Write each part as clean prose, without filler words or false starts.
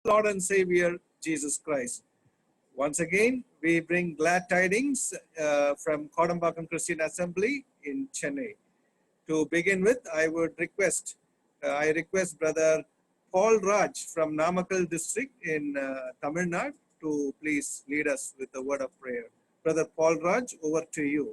Lord and Savior, Jesus Christ. Once again, we bring glad tidings from Kodambakkam Christian Assembly in Chennai. To begin with, I request Brother Paul Raj from Namakkal district in Tamil Nadu to please lead us with the word of prayer. Brother Paul Raj, over to you.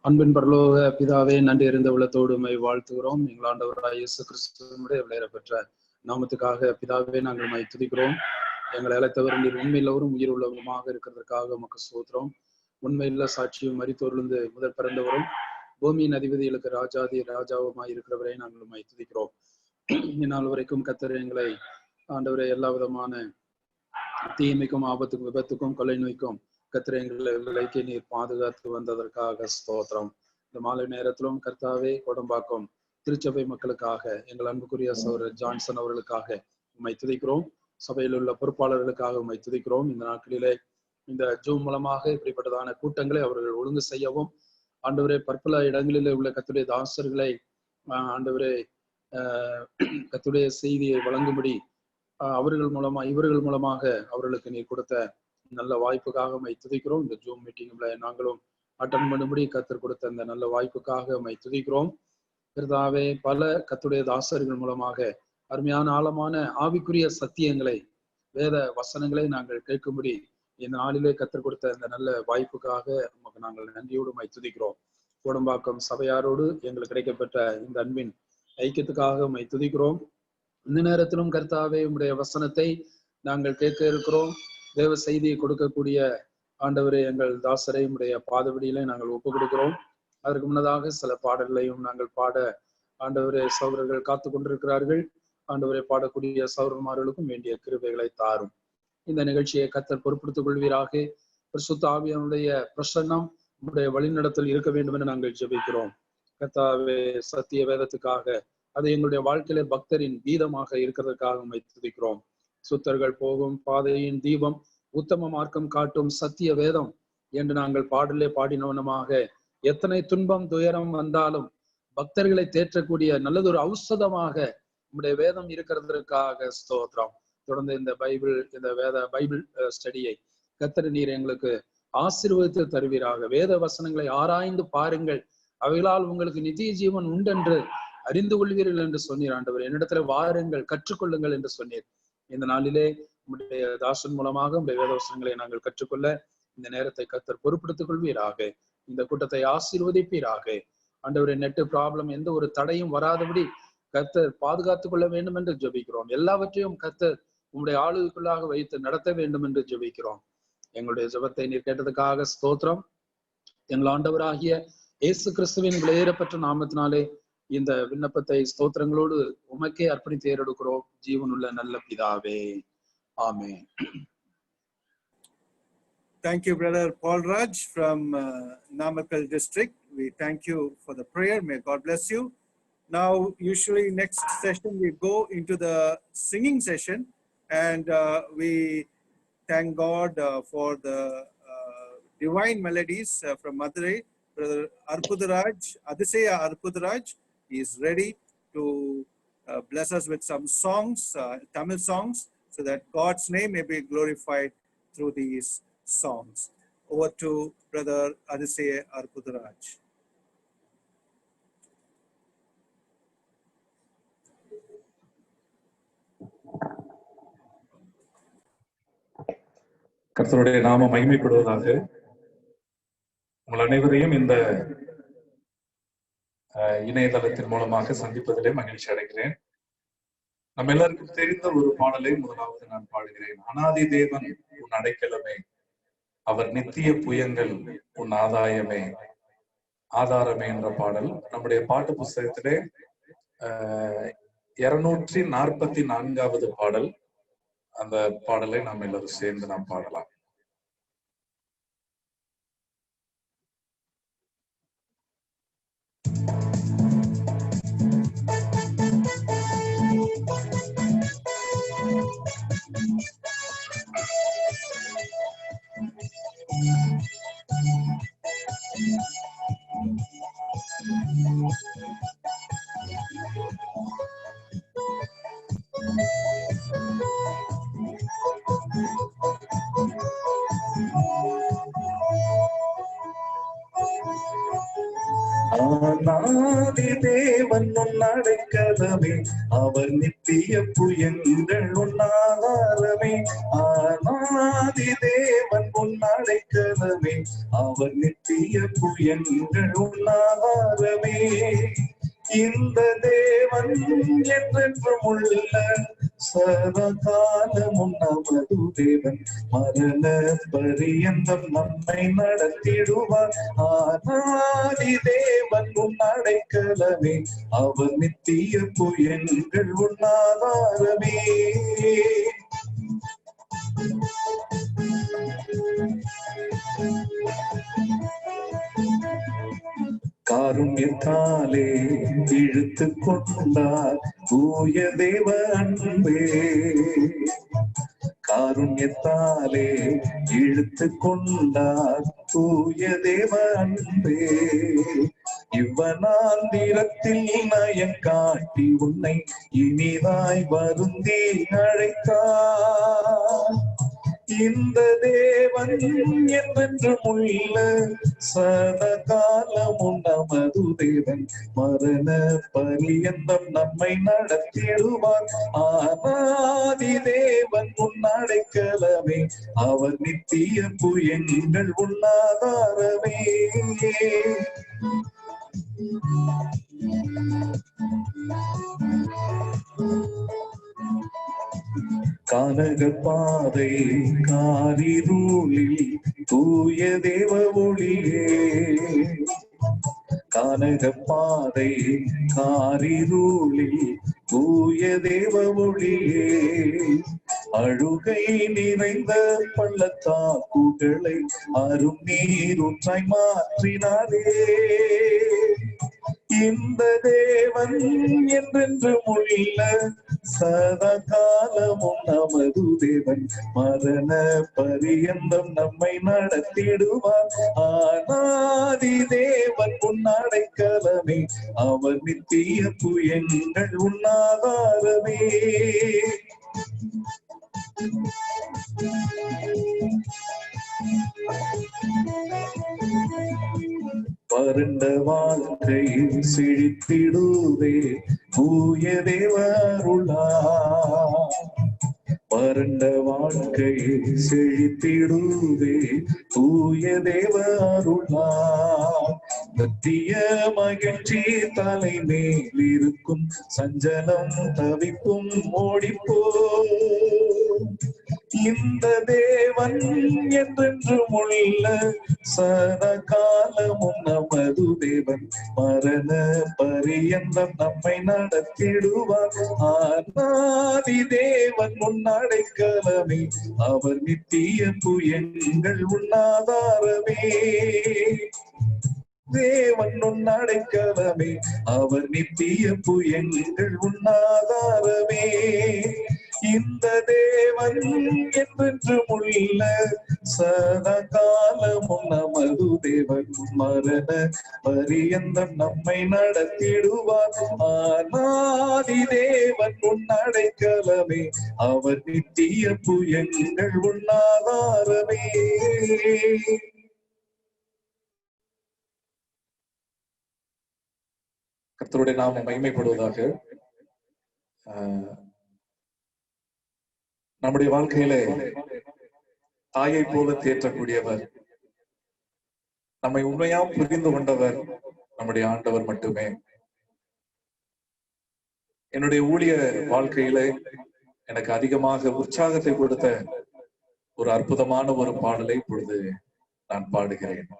அன்பின் பரலோக பிதாவே, நன்றி அறிந்த உள்ளத்தோடு உம்மை வாழ்த்துகிறோம். எங்கள் ஆண்டவராகிய இயேசு கிறிஸ்துவினுடைய விலையேறப்பெற்ற நாமத்துக்காக பிதாவே நாங்கள் உம்மை துதிக்கிறோம். எங்களை அழைத்தவர் நீர் உண்மையிலவரும் உயிர் உள்ளவருமாக இருக்கிறதுக்காக உமக்கு ஸ்தோத்திரம். உண்மையில்ல சாட்சியும் மரித்தோரிலிருந்து முதல் பிறந்தவரும் பூமியின் அதிபதிகளுக்கு ராஜாவுமாய் இருக்கிறவரை நாங்கள் உம்மை துதிக்கிறோம். இந்நாள் வரைக்கும் கர்த்தர் எங்களை ஆண்டவரை எல்லா விதமான தீமைக்கும் ஆபத்துக்கும் விபத்துக்கும் கொலை நோய்க்கும் கர்த்தர் எங்களை நீர் பாதுகாத்து வந்ததற்காக ஸ்தோத்திரம். இந்த மாலை நேரத்திலும் கர்த்தாவே கோடம்பாக்கம் திருச்சபை மக்களுக்காக எங்கள் அன்புக்குரிய சகோதரர் ஜான்சன் அவர்களுக்காக உம்மை துதிக்கிறோம். சபையில் உள்ள பொறுப்பாளர்களுக்காக உம்மை துதிக்கிறோம். இந்த நாட்களிலே இந்த ஜூம் மூலமாக இப்படிப்பட்டதான கூட்டங்களை அவர்கள் ஒழுங்கு செய்யவும், ஆண்டவரே பற்பல இடங்களிலே உள்ள கர்த்தருடைய தாசர்களை ஆண்டவரே கர்த்தருடைய செய்தியை வழங்கும்படி இவர்கள் மூலமாக அவர்களுக்கு நீர் கொடுத்த நல்ல வாய்ப்புக்காக உம்மை துதிக்கிறோம். இந்த ஜூம் மீட்டிங்ல நாங்களும் அட்டன் பண்ணும்படி கர்த்தர் கொடுத்த அந்த நல்ல வாய்ப்புக்காக உம்மை துதிக்கிறோம். கர்த்தாவே பல கர்த்தருடைய தாசர்கள் மூலமாக அருமையான ஆழமான ஆவிக்குரிய சத்தியங்களை, வேத வசனங்களை நாங்கள் கேட்கும்படி இந்த நாளிலே கர்த்தர் கொடுத்த இந்த நல்ல வாய்ப்புக்காக நமக்கு நாங்கள் நன்றியோடு உம்மை துதிக்கிறோம். கோடம்பாக்கம் சபையாரோடு எங்களுக்கு கிடைக்கப்பட்ட இந்த அன்பின் ஐக்கியத்துக்காக உம்மை துதிக்கிறோம். இந்த நேரத்திலும் கர்த்தாவே உம்முடைய வசனத்தை நாங்கள் கேட்க இருக்கிறோம். தேவ செய்தியை கொடுக்கக்கூடிய ஆண்டவரே எங்கள் தாசரை உடைய பாதவடியிலே நாங்கள் ஒப்பு கொடுக்கிறோம். அதற்கு முன்னதாக சில பாடல்களையும் நாங்கள் பாட ஆண்டவரே சகோதரர்கள் காத்து கொண்டிருக்கிறார்கள். ஆண்டவரை பாடக்கூடிய சகோதரமார்களுக்கும் வேண்டிய கிருபைகளை தாரும். இந்த நிகழ்ச்சியை கர்த்தர் பொறுப்படுத்திக் கொள்வீராக. பரிசுத்த ஆவியானுடைய பிரசன்னம் உடைய வழிநடத்தல் இருக்க வேண்டும் என நாங்கள் ஜெபிக்கிறோம். கர்த்தாவே சத்திய வேதத்துக்காக அது எங்களுடைய வாழ்க்கையில பக்தரின் கீதமாக இருக்கிறதுக்காக உம்மை துதிக்கிறோம். சுத்தர்கள் போகும் பாதையின் தீபம், உத்தம மார்க்கம் காட்டும் சத்திய வேதம் என்று நாங்கள் பாடலே பாடினவனமாக எத்தனை துன்பம் துயரம் வந்தாலும் பக்தர்களை தேற்றக்கூடிய நல்லதொரு ஔஷதமாக நம்முடைய வேதம் இருக்கிறதற்காக ஸ்தோத்திரம். தொடர்ந்து இந்த பைபிள் ஸ்டடியை கர்த்தர் நீர் எங்களுக்கு ஆசீர்வதித்து தருவீராக. வேத வசனங்களை ஆராய்ந்து பாருங்கள், அவைகளால் உங்களுக்கு நித்திய ஜீவன் உண்டென்று அறிந்து கொள்வீர்கள் என்று சொன்னீர். ஆண்டவர் என்னிடத்துல வாருங்கள், கற்றுக்கொள்ளுங்கள் என்று சொன்னீர். இந்த நாளிலே உம்முடைய தாசன் மூலமாக உம்முடைய வேத வசனங்களை நாங்கள் கற்றுக்கொள்ள இந்த நேரத்தை கர்த்தர் பொறுப்படுத்திக் கொள்வீராக. இந்த கூட்டத்தை ஆசீர்வதிப்பீராக. ஆண்டவரே நெட் ப்ராப்ளம் எந்த ஒரு தடையும் வராதபடி கர்த்தர் பாதுகாத்துக் கொள்ள வேண்டும் என்று ஜெபிக்கிறோம். எல்லாவற்றையும் கர்த்தர் உம்முடைய ஆளுக்குள்ளாக வைத்து நடத்த வேண்டும் என்று ஜெபிக்கிறோம். எங்களுடைய ஜெபத்தை நீர் கேட்டதுக்காக ஸ்தோத்திரம். எங்கள் ஆண்டவராகிய இயேசு கிறிஸ்துவின் விலையேறப்பெற்ற நாமத்தினாலே இந்த விண்ணப்பத்தை ஸ்தோத்திரங்களோடு உமக்கே அர்ப்பணித்து ஏறெடுக்கிறோம். ஜீவனுள்ள நல்ல பிதாவே, ஆமென். Thank you, Brother Paul Raj from Namakkal district. We thank you for the prayer. May God bless you. Now, usually next session we go into the singing session, and we thank God for the divine melodies from Madurai. Brother Arpudaraj, Adiseya Arpudaraj, is ready to bless us with some songs, Tamil songs, so that God's name may be glorified through these songs. Over to Brother Adiseya Arpudaraj. கர்த்தருடைய நாமம் மகிமைப்படுவதாக. உங்கள் அனைவரையும் இந்த இணையதளத்தின் மூலமாக சந்திப்பதிலே மகிழ்ச்சி அடைகிறேன். நம்ம எல்லாருக்கும் தெரிந்த ஒரு பாடலை முதலாவது நான் பாடுகிறேன். அனாதி தேவன் உன் அடைக்கலமே, அவர் நித்திய புயங்கள் உன் ஆதாரமே என்ற பாடல் நம்முடைய பாட்டு புஸ்தகத்திலே 244வது பாடல். அந்த பாடலை நாம் எல்லாரும் சேர்ந்து நாம் பாடலாம். ஆனாதி தேவன் உன்னடைக்கலமே, அவர் நித்திய புயங்கள் உன்னாதாரமே. ஆனாதி தேவன் உன்னடைக்கலமே, அவர் நித்திய புயங்கள் உன்னாதாரமே. இந்த தேவன் என்றென்றும் உள்ள சதகாலமும் நமது தேவன், மரண பரியந்தம் நம்மை நடத்திடுவார். ஆனாதி தேவன் உன் அடைக்கலமே, அவர் நித்திய புயங்கள் உன்னாதாரமே. காருண்யத்தாலே இழுத்து கொண்டார் தூய தேவ அன்பே. காருண்யத்தாலே இழுத்து கொண்டார் தூய தேவ அன்பே. இவ்வனாந்திரத்தில் நயம் காட்டி உன்னை இனிதாய் வருந்தி அழைத்தார். இந்த தேவன் என்றென்றும் உள்ள சதகாலமும் நமது தேவன், மரண பரியந்தம் நம்மை நடத்திடுவார். ஆனாதி தேவன் உன் அடைக்கலமே, அவர் நித்திய புயங்கள் உன்னாதாரமே. கானக பாதை காரிருளில் தூய தேவ ஒளியே. கானக பாதை காரிருளில் தூய தேவ ஒளியே. அழுகை நிறைந்த பள்ளத்தாக்குகளை அரும் நீரூற்றாய் மாற்றினாரே. இந்த தேவன் என்றென்றும் உள்ள சதகாலமும் நமது தேவன், மரண பரியந்தம் நம்மை நடத்திடுவார். ஆனாதி தேவன் உன் அடைக்கலமே, அவர் நித்திய புயங்கள் உன்னாதாரமே. வறண்ட வாழ்க்கையில் செழித்திடுவே தூய தேவ அருளால். வறண்ட வாழ்க்கையில் செழித்திடுவே தூய தேவ அருளால். நித்திய மகிழ்ச்சி தலை மேல் இருக்கும், சஞ்சலம் தவிப்பும் ஓடிப்போ. இந்த தேவன் என்றென்றும் உள்ள சதகாலமும் நமது தேவன், மரண பரியந்தம் நம்மை நடத்திடுவார். ஆனாதி தேவன் உன் அடைக்கலமே, அவர் நித்திய புயங்கள் உன்னாதாரமே. தேவன் உன் அடைக்கலமே, அவர் நித்திய புயங்கள் உன்னாதாரமே. இந்த தேவன் என்றென்றும் உள்ள சதகாலமும் நமது தேவன், மரண பரியந்தம் நம்மை நடத்திடுவார். ஆனாதி தேவன் உன் அடைக்கலமே, அவர் நித்திய புயங்கள் உன்னாதாரமே. கர்த்தருடைய நாமம் மகிமைப்படுவதாக. நம்முடைய வாழ்க்கையிலே தாயை போல தேற்றக்கூடியவர், நம்மை உண்மையா புரிந்து கொண்டவர் நம்முடைய ஆண்டவர் மட்டுமே. என்னுடைய ஊழிய வாழ்க்கையிலே எனக்கு அதிகமாக உற்சாகத்தை கொடுத்த ஒரு அற்புதமான ஒரு பாடலை இப்பொழுது நான் பாடுகிறேன்.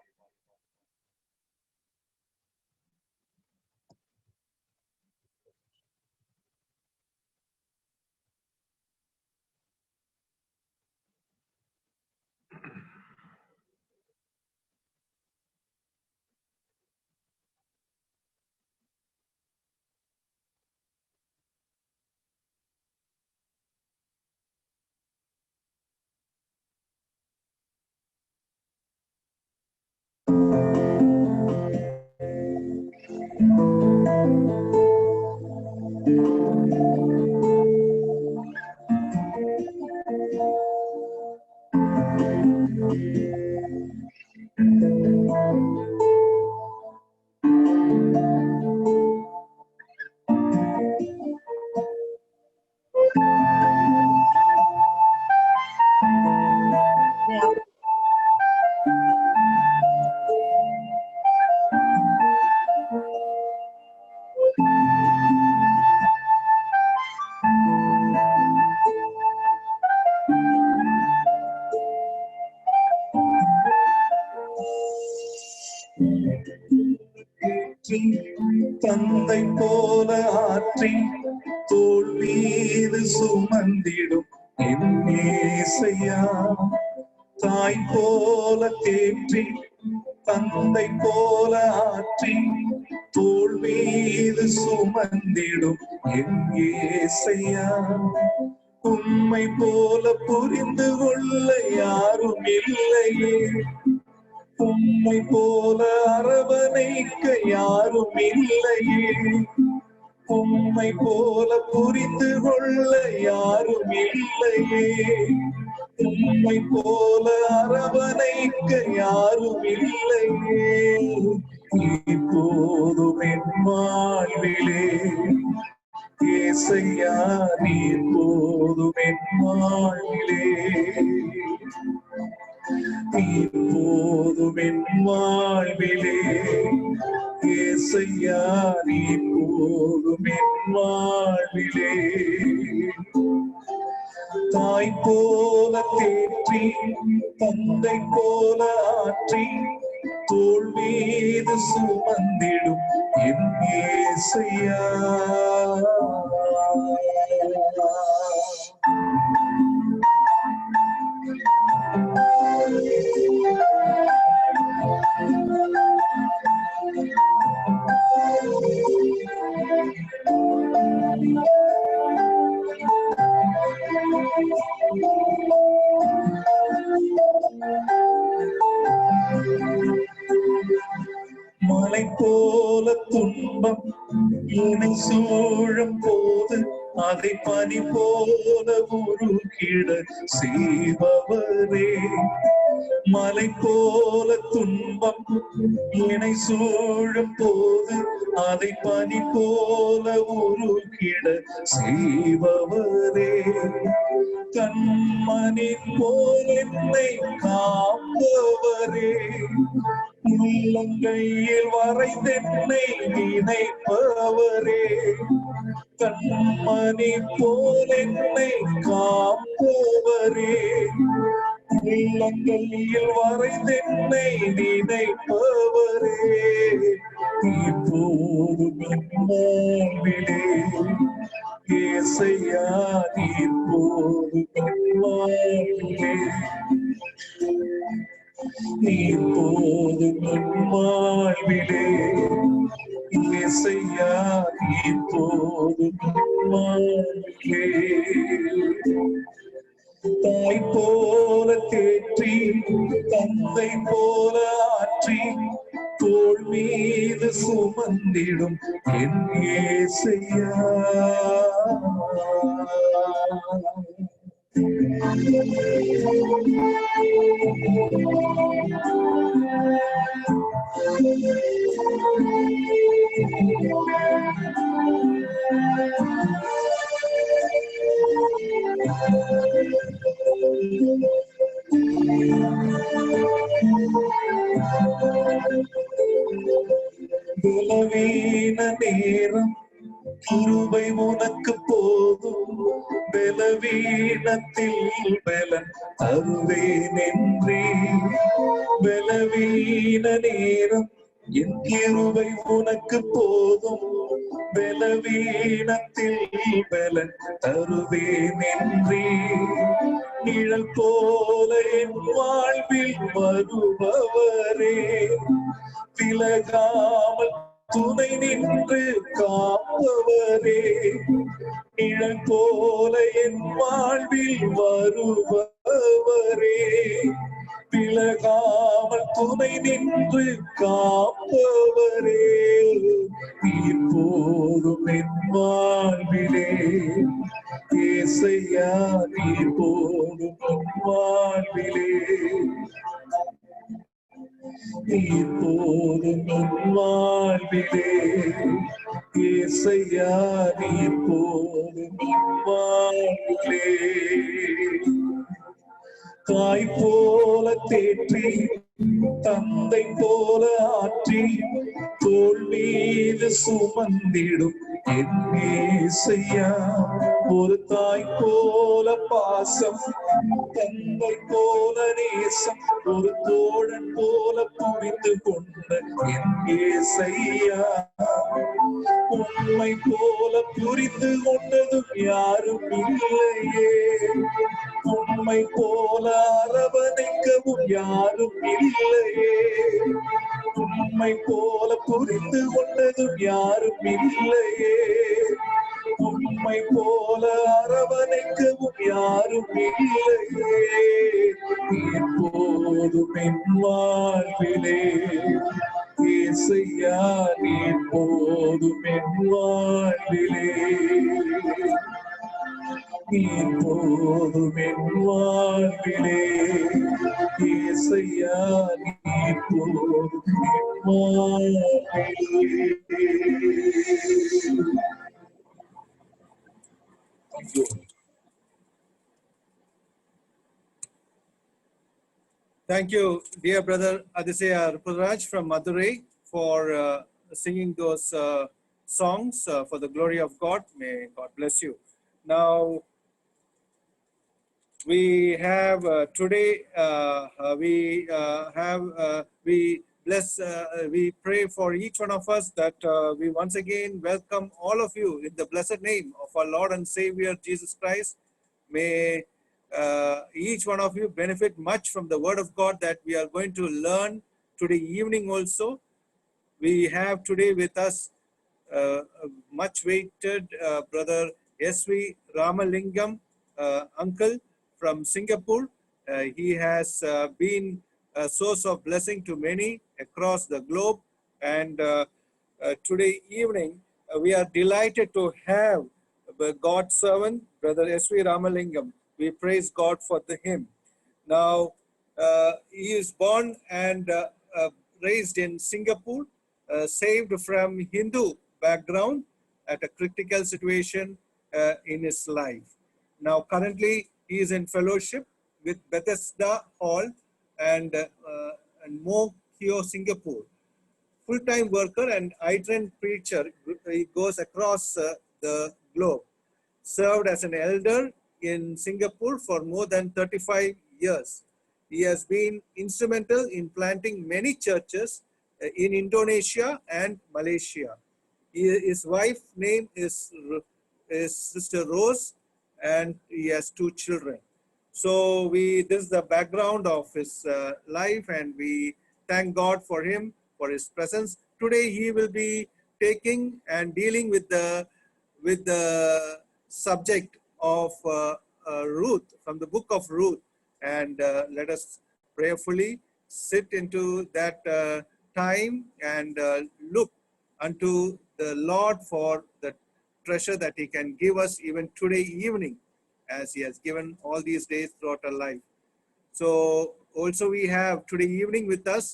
ஏற்றி தந்தை போல ஆற்றி தோள் மீது சுமந்திடும் என் இயேசையா. தாய் போல தேற்றி தந்தை போல ஆற்றி தோள் மீது சுமந்திடும் என் இயேசையா. உம்மை போல புரிந்து கொள்ள யாரும் இல்லையே, உம்மை போல அரவணைக்க யாரும் இல்லையே, உம்மை போல புரிந்து கொள்ள யாரும் இல்லையே, உம்மை போல அரவணைக்க யாரும் இல்லையே. இப்போதும் என் வாழ்விலே இயேசையா, நீ போதும் என் வாழ்விலே, இப்போதும் என் வாழ்விலே இயேசையா, நீ போதும் என் வாழ்விலே. தாய் போல தேற்றி தந்தை போல ஆற்றி தோள் மீது சுமந்திடும் என் இயேசையா. மலை போல துன்பம் என்னை சூழும் போது அதை பனி போல உருகிட செய்பவரே. மலை போல துன்பம் என்னை சூழும் போது அதை பனி போல உருகிட செய்பவரே. கண்மணி போல் என்னை காப்பவரே, உள்ளங்கையில் வரைந்தென்னை நினைப்பவரே. கண்மணி போல் என்னை காப்பவரே, உள்ளங்கையில் வரைந்தென்னை நினைப்பவரே. இப்போதும் என் வாழ்விலே இயேசையா, இப்போதும் என் வாழ்விலே, இப்போதும் என் வாழ்விலே இயேசையா, இப்போதும் என் வாழ்விலே. தாய் போல தேற்றி தந்தை போல ஆற்றி தோள் மீது சுமந்திடும் என் இயேசையா. பலவீன நேரம் கிருபை உனக்கு போதும், பலவீனத்தில் பலன் தருவேன் என்றே. பலவீன நேரம் என் கிருபை உனக்கு போதும், பலவீனத்தில் பலன் தருவேன் என்றே. நிழல் போல என் வாழ்வில் வருபவரே, விலகாமல் துணை நின்று காப்பவரே. நிழல் போல என் வாழ்வில் வருபவரே, விலகாமல் துணை நின்று காப்பவரே. இப்போதும் என் வாழ்விலே இயேசையா, இப்போதும் என் வாழ்விலே, இப்போதும் என் வாழ்விலே இயேசையா, இப்போதும் என் வாழ்விலே. தாய் போல தேற்றி தந்தை போல ஆற்றி தோள் மீது சுமந்திடும் என் இயேசையா ஒரு தாய் போல பாசம், தந்தை போல நேசம், ஒரு தோழன் போல புரிந்து கொண்ட என் இயேசையா, உண்மை போல புரிந்து கொண்டதும் யாரும் இல்லையே, உண்மை போல அரவணைக்கவும் யாரும் இல்லையே, உண்மை போல புரிந்து கொண்டதும் யாரும் இல்லையே, உண்மை போல அரவணைக்கவும் யாரும் இல்லையே, எப்போதும் என் வாழ்விலே இயேசையா நீ போதும் என் வாழ்விலே, நீ போதும் என் வாழ்விலே இயேசையா நீ போதும் என் வாழ்விலே. Thank you. Thank you, dear brother Adisaya Ruparaj from Madurai, for singing those songs for the glory of God. May God bless you. Now, we have today, we pray for each one of us that we once again welcome all of you in the blessed name of our Lord and Savior Jesus Christ. May each one of you benefit much from the word of God that we are going to learn today evening also. We have today with us much waited brother S.V. Ramalingam, uncle from Singapore. He has been a source of blessing to many across the globe, and today evening we are delighted to have God's servant brother S.V. Ramalingam. We praise God for him. Now, he is born and raised in Singapore, saved from Hindu background at a critical situation in his life. Now, currently, he is in fellowship with Bethesda Hall and Mo Kio, Singapore. Full-time worker and itinerant preacher, he goes across the globe. Served as an elder in Singapore for more than 35 years. He has been instrumental in planting many churches in Indonesia and Malaysia. His wife's name is Sister Rose, and he has 2 children. So this is the background of his life, and we thank God for him, for his presence. Today he will be taking and dealing with the subject of Ruth, from the book of Ruth, and let us prayerfully sit into that time and look unto the Lord for the treasure that he can give us even today evening, as he has given all these days throughout our life. So also we have today evening with us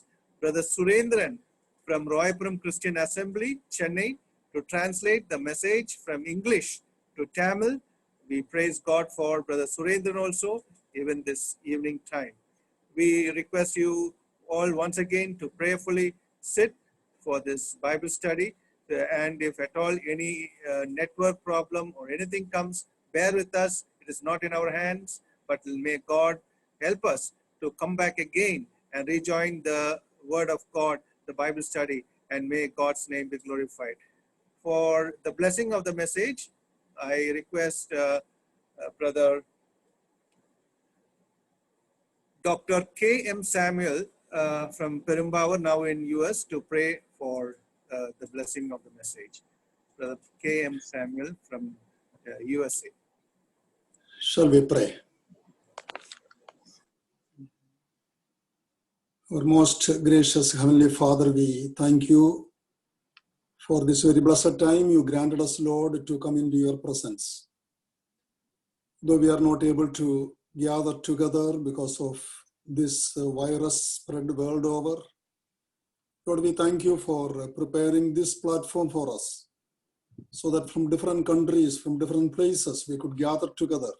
brother Surendran from Royapuram Christian Assembly, Chennai, to translate the message from English to Tamil. We praise God for brother Surendran also, even this evening time. We request you all once again to prayerfully sit for this Bible study, and if at all any network problem or anything comes, bear with us. It is not in our hands, but may God help us to come back again and rejoin the word of God, the Bible study, and may God's name be glorified. For the blessing of the message, I request brother Dr. K.M. Samuel from Perumbavoor, now in US, to pray for the blessing of the message. Brother K.M. Samuel from USA. Shall we pray? Our most gracious Heavenly Father, we thank you for this very blessed time you granted us, Lord, to come into your presence. Though we are not able to gather together because of this virus spread world over, Lord, we thank you for preparing this platform for us, so that from different countries, from different places, we could gather together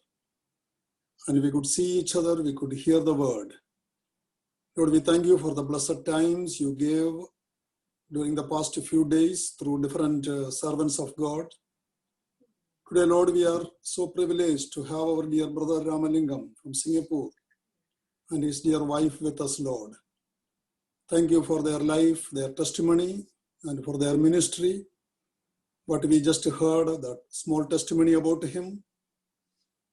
and we could see each other, we could hear the word. Lord, we thank you for the blessed times you gave during the past few days through different servants of God. Today, Lord, we are so privileged to have our dear brother Ramalingam from Singapore and his dear wife with us, Lord. Thank you for their life, their testimony, and for their ministry. What we just heard, that small testimony about him.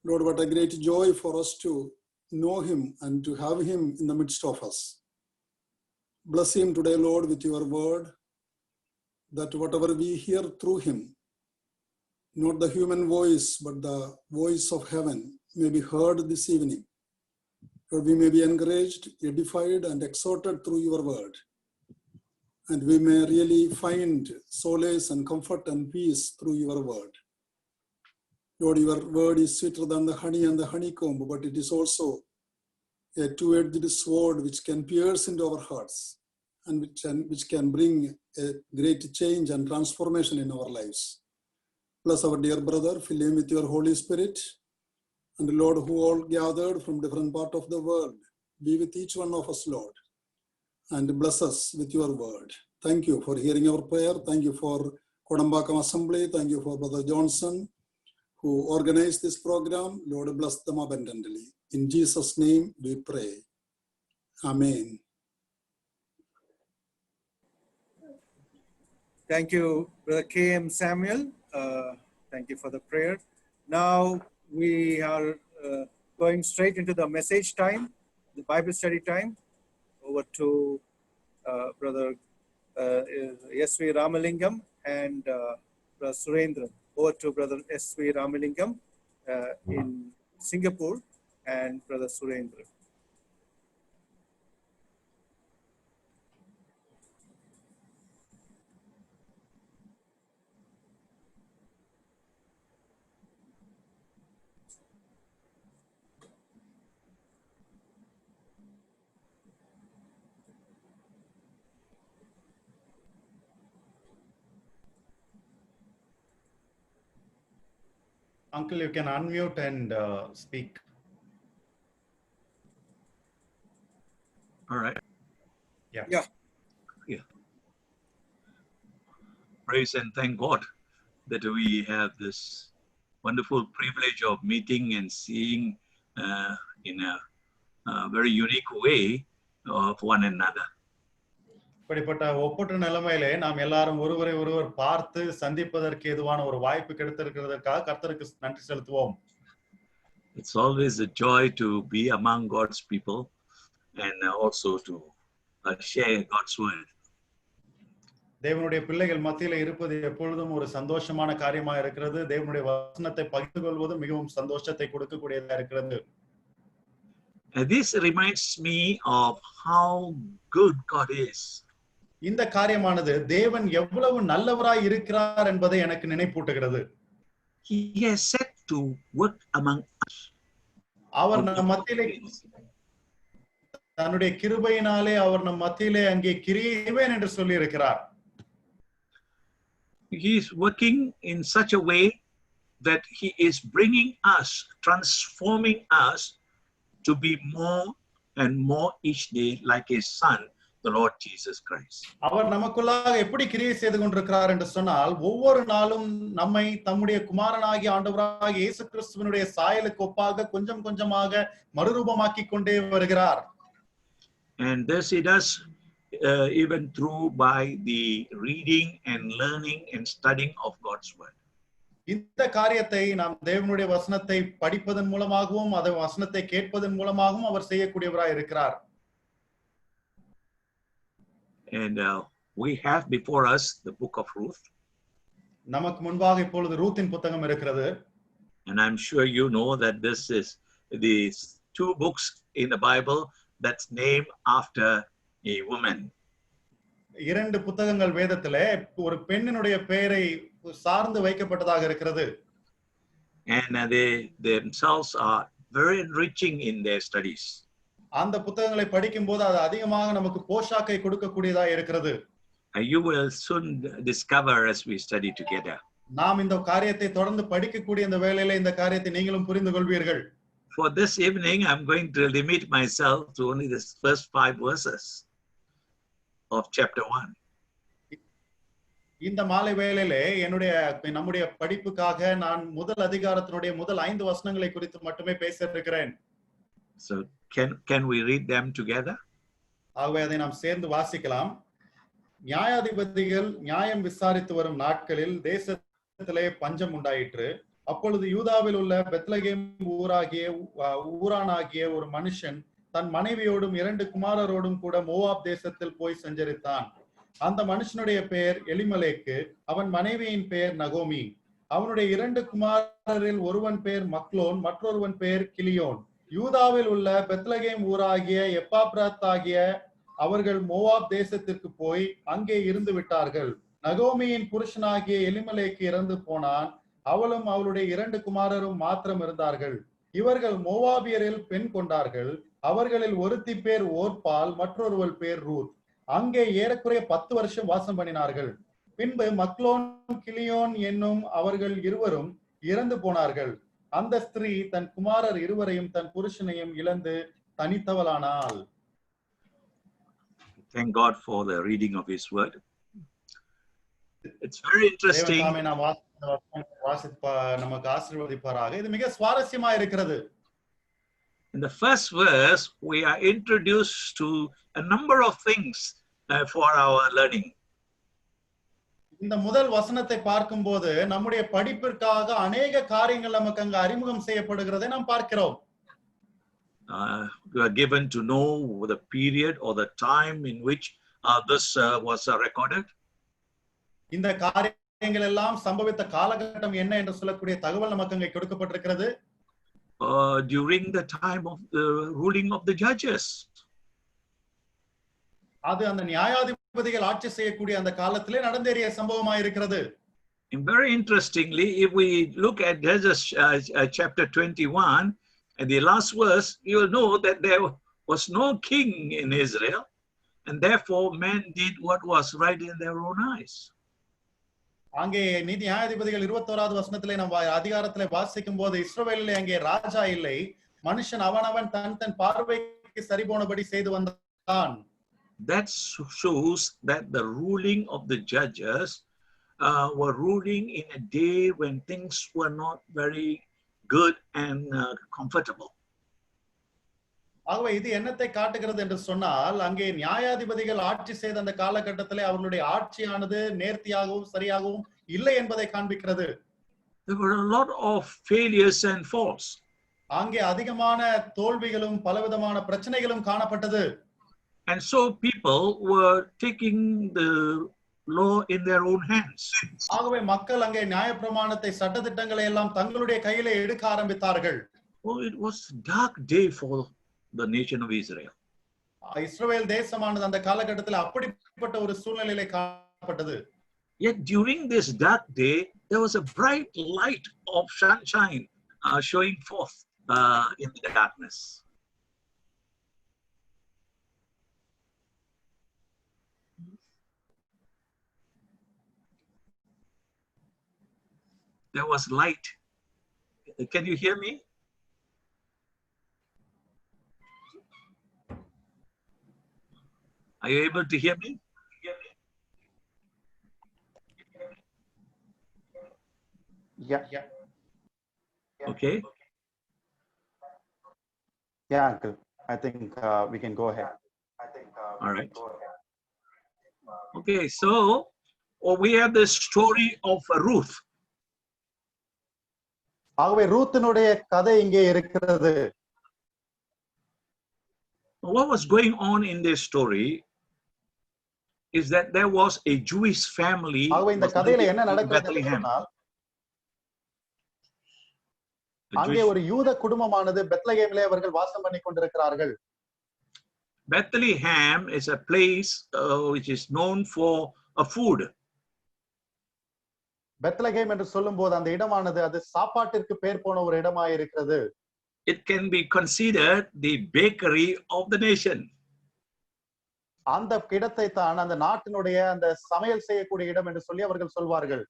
Lord, what a great joy for us to know him and to have him in the midst of us. Bless him today, Lord, with your word, that whatever we hear through him, not the human voice, but the voice of heaven may be heard this evening. Lord, we may be encouraged, edified, and exhorted through your word. And we may really find solace and comfort and peace through your word. Lord, your word is sweeter than the honey and the honeycomb, but it is also a two-edged sword which can pierce into our hearts and which can bring a great change and transformation in our lives. Bless our dear brother, fill him with your Holy Spirit. And Lord, who all gathered from different parts of the world, be with each one of us, Lord, and bless us with your word. Thank you for hearing our prayer. Thank you for Kodambakam Assembly. Thank you for Brother Johnson, who organized this program. Lord, bless them abundantly. In Jesus' name we pray. Amen. Thank you, Brother K.M. Samuel. Thank you for the prayer. Now we are going straight into the message time, the Bible study time. Over to Brother S.V. Ramalingam and Brother Surendran. Over to Brother S.V. Ramalingam in Singapore and Brother Surendran. Uncle, you can unmute and speak. All right. Yeah. Praise and thank God that we have this wonderful privilege of meeting and seeing in a very unique way of one another. இப்படிப்பட்ட ஒப்பற்ற நிலைமையிலே நாம் எல்லாரும் ஒருவரை ஒருவர் பார்த்து சந்திப்பதற்கு ஏதுவான ஒரு வாய்ப்பு கிடைத்திருக்கிறதற்காக கர்த்தருக்கு நன்றி செலுத்துவோம். It's always a joy to be among God's people and also to share God's word. தேவனுடைய பிள்ளைகள் மத்தியில இருப்பது எப்பொழுதும் ஒரு சந்தோஷமான காரியமா இருக்கிறது. தேவனுடைய வசனத்தை பகிர்ந்து கொள்வது மிகவும் சந்தோஷத்தை கொடுக்கக்கூடியதா இருக்கிறது. This reminds me of how good God is. இந்த காரியமானது தேவன் எவ்வளவு நல்லவராய் இருக்கிறார் என்பதை எனக்கு நினைப்பூட்டுகிறது. He has set to work among us. அவர் நம் மத்தியிலே தன்னுடைய கிருபையினாலே அவர் நம் மத்தியிலே அங்கே கிரியை செய்வேன் என்று சொல்லி இருக்கிறார். He is working in such a way that he is bringing us, transforming us to be more and more each day like his son, the Lord Jesus Christ. அவர் நமக்குள்ளாக எப்படி கிரியை செய்து கொண்டிருக்கிறார் என்று சொன்னால் ஒவ்வொரு நாளும் நம்மை தம்முடைய குமாரனாகிய ஆண்டவராகிய இயேசு கிறிஸ்துவினுடைய சாயலுக்கு ஒப்பாக கொஞ்சம் கொஞ்சமாக மறுரூபமாக்கி கொண்டே வருகிறார். And this he does even through by the reading and learning and studying of God's word. இந்த காரியத்தை நாம் தேவனுடைய வசனத்தை படிப்பதன் மூலமாகவும் அந்த வசனத்தை கேட்பதன் மூலமாகவும் அவர் செய்யக்கூடியவராய் இருக்கிறார். And we have before us the book of Ruth. நமக்கு முன்பாக இப்பொழுது ரூத்தின் புத்தகம் இருக்கிறது. And I'm sure you know that this is the two books in the Bible that's named after a woman. இரண்டு புத்தகங்கள் வேதத்திலே ஒரு பெண்ணினுடைய பெயரை சார்ந்து வைக்கப்பட்டதாக இருக்கிறது. And they themselves are very enriching in their studies. அந்த புத்தகங்களை படிக்கும்போது அது அதிகமாக நமக்கு போஷாக்கை கொடுக்கக்கூடியதா இருக்கிறது. You will soon discover as we study together. நாம் இந்த காரியத்தை தொடர்ந்து படிக்கக்கூடிய இந்த வேளையில இந்த காரியத்தை நீங்களும் புரிந்து கொள்வீர்கள். For this evening, I'm going to limit myself to only the first 5 verses of chapter 1. இந்த மாலை வேளையிலே நம்முடைய படிப்புக்காக நான் முதல் அதிகாரத்தினுடைய முதல் 5 வசனங்களை குறித்து மட்டுமே பேச இருக்கிறேன். So can we read them together? ஆகவே அதை நாம் சேர்ந்து வாசிக்கலாம். நியாயாதிபதிகள் நியாயம் விசாரித்து வரும் நாட்களில் தேசத்திலே பஞ்சம் உண்டாயிற்று. அப்பொழுது யூதாவில் உள்ள பெத்லகேம் ஊரானாகிய ஒரு மனுஷன் தன் மனைவியோடும் 2 குமாரரோடும் கூட மோவாப் தேசத்தில் போய் சஞ்சரித்தான். அந்த மனுஷனுடைய பெயர் எலிமலேக்கு, அவன் மனைவியின் பெயர் நகோமி. அவனுடைய 2 குமாரரில் ஒருவன் பெயர் மக்லோன், மற்றொருவன் பெயர் கிலியோன். யூதாவில் உள்ள பெத்லகேம் ஊராகிய எப்பாப்ராத் ஆகிய அவர்கள் மோவாப் தேசத்திற்கு போய் அங்கே இருந்து விட்டார்கள். நகோமியின் புருஷனாகிய எலிமலேக்கு இறந்து போனான். அவளும் அவளுடைய 2 குமாரரும் மாத்திரம் இருந்தார்கள். இவர்கள் மோவாபியரில் பெண் கொண்டார்கள். அவர்களில் ஒருத்தி பேர் ஓர்பால், மற்றொருவள் பேர் ரூத். அங்கே ஏறக்குறைய 10 வருஷம் வாசம் பண்ணினார்கள். பின்பு மக்லோன் கிலியோன் என்னும் அவர்கள் இருவரும் இறந்து போனார்கள். அந்த ஸ்திரீ தன் குமாரர் இருவரையும் தன் புருஷனையும் இழந்து தனித்தவளானாள். Thank God for the reading of His word. It's very interesting. நமக்கு ஆசீர்வதிப்பாராக. இது மிக சுவாரஸ்யமா இருக்கிறது. In the first verse, we are introduced to a number of things for our learning. இந்த முதல் வசனத்தை பார்க்கும்போது நம்முடைய படிப்பிற்காக அநேக காரியங்கள் நமக்கு அங்க அறிமுகம் செய்யப்படுகிறதை நாம் பார்க்கிறோம். We are given to know the period or the time in which this was recorded. இந்த காரியங்கள் எல்லாம் சம்பவித்த காலகட்டம் என்ன என்று சொல்லக்கூடிய தகவல் நமக்கு அங்கே கொடுக்கப்பட்டிருக்கிறது. During the time of the ruling of the judges. அது அந்த நியாயாதிபதிகள் ஆட்சி செய்யக்கூடிய அந்த காலத்திலே நடந்தேறிய சம்பவமாக இருக்கிறது. And very interestingly, if we look at Judges chapter 21 and the last verse, you will know that there was no king in Israel, and therefore men did what was right in their own eyes. அங்கே நீதி நியாயாதிபதிகள் 21வது வசனத்திலே நம்ம அதிகாரத்திலே வாசிக்கும் போது இஸ்ரவேலிலே அங்கே ராஜா இல்லை, மனுஷன் அவனவன் தன் பார்வைக்கு சரிபோனபடி செய்து வந்தான். That shows that the ruling of the judges were ruling in a day when things were not very good and comfortable. ஆகவே இது என்னத்தை காட்டுகிறது என்று சொன்னால், அங்கே நியாயாதிபதிகள் ஆட்சி செய்த அந்த காலகட்டத்திலே அவர்களுடைய ஆட்சியானது நேர்த்தியாகவும் சரியாகவும் இல்லை என்பதை காண்பிக்கிறது. There were a lot of failures and faults. அங்கே அதிகமான தோல்விகளும் பலவிதமான பிரச்சனைகளும் காணப்பட்டது. And so people were taking the law in their own hands. ஆகவே மக்கள் அங்கே நியாயப்பிரமாணத்தை சட்டதிட்டங்களை எல்லாம் தங்களுடைய கையிலே எடுக்க ஆரம்பித்தார்கள். Oh, it was a dark day for the nation of Israel. இஸ்ரவேல் தேசமானது அந்த காலகட்டத்தில் அப்படிப்பட்ட ஒரு சூழ்நிலையிலே காணப்பட்டது. Yet during this dark day, there was a bright light of sunshine showing forth in the darkness. There was light. Can you hear me? Are you able to hear me? Yeah. Okay. Yeah, uncle. I think we can go ahead. All right. Okay, so we have the story of Ruth. ஆகவே ரூத்தினுடைய கதை இங்கே இருக்கிறது. What was going on in this story is that there was a Jewish family ஆகவே இந்த கதையில என்ன in நடக்கிறது Bethlehem. என்றால், A அங்கே Jewish- ஒரு யூத குடும்பமானது பெத்லகேமிலே அவர்கள் வாசம் பண்ணி கொண்டிருக்கிறார்கள். Bethlehem is a place which is known for a food. Bethlehem என்று சொல்லும்போது அந்த இடமானது அது சாப்பாட்டிற்கு பேர் போன ஒரு இடமாய் இருக்கிறது. It can be considered the bakery of the nation. அந்த இடத்தை தான் அந்த நாட்டினுடைய அந்த சமையல் செய்யக்கூடிய இடம் என்று சொல்லி அவர்கள் சொல்வார்கள்.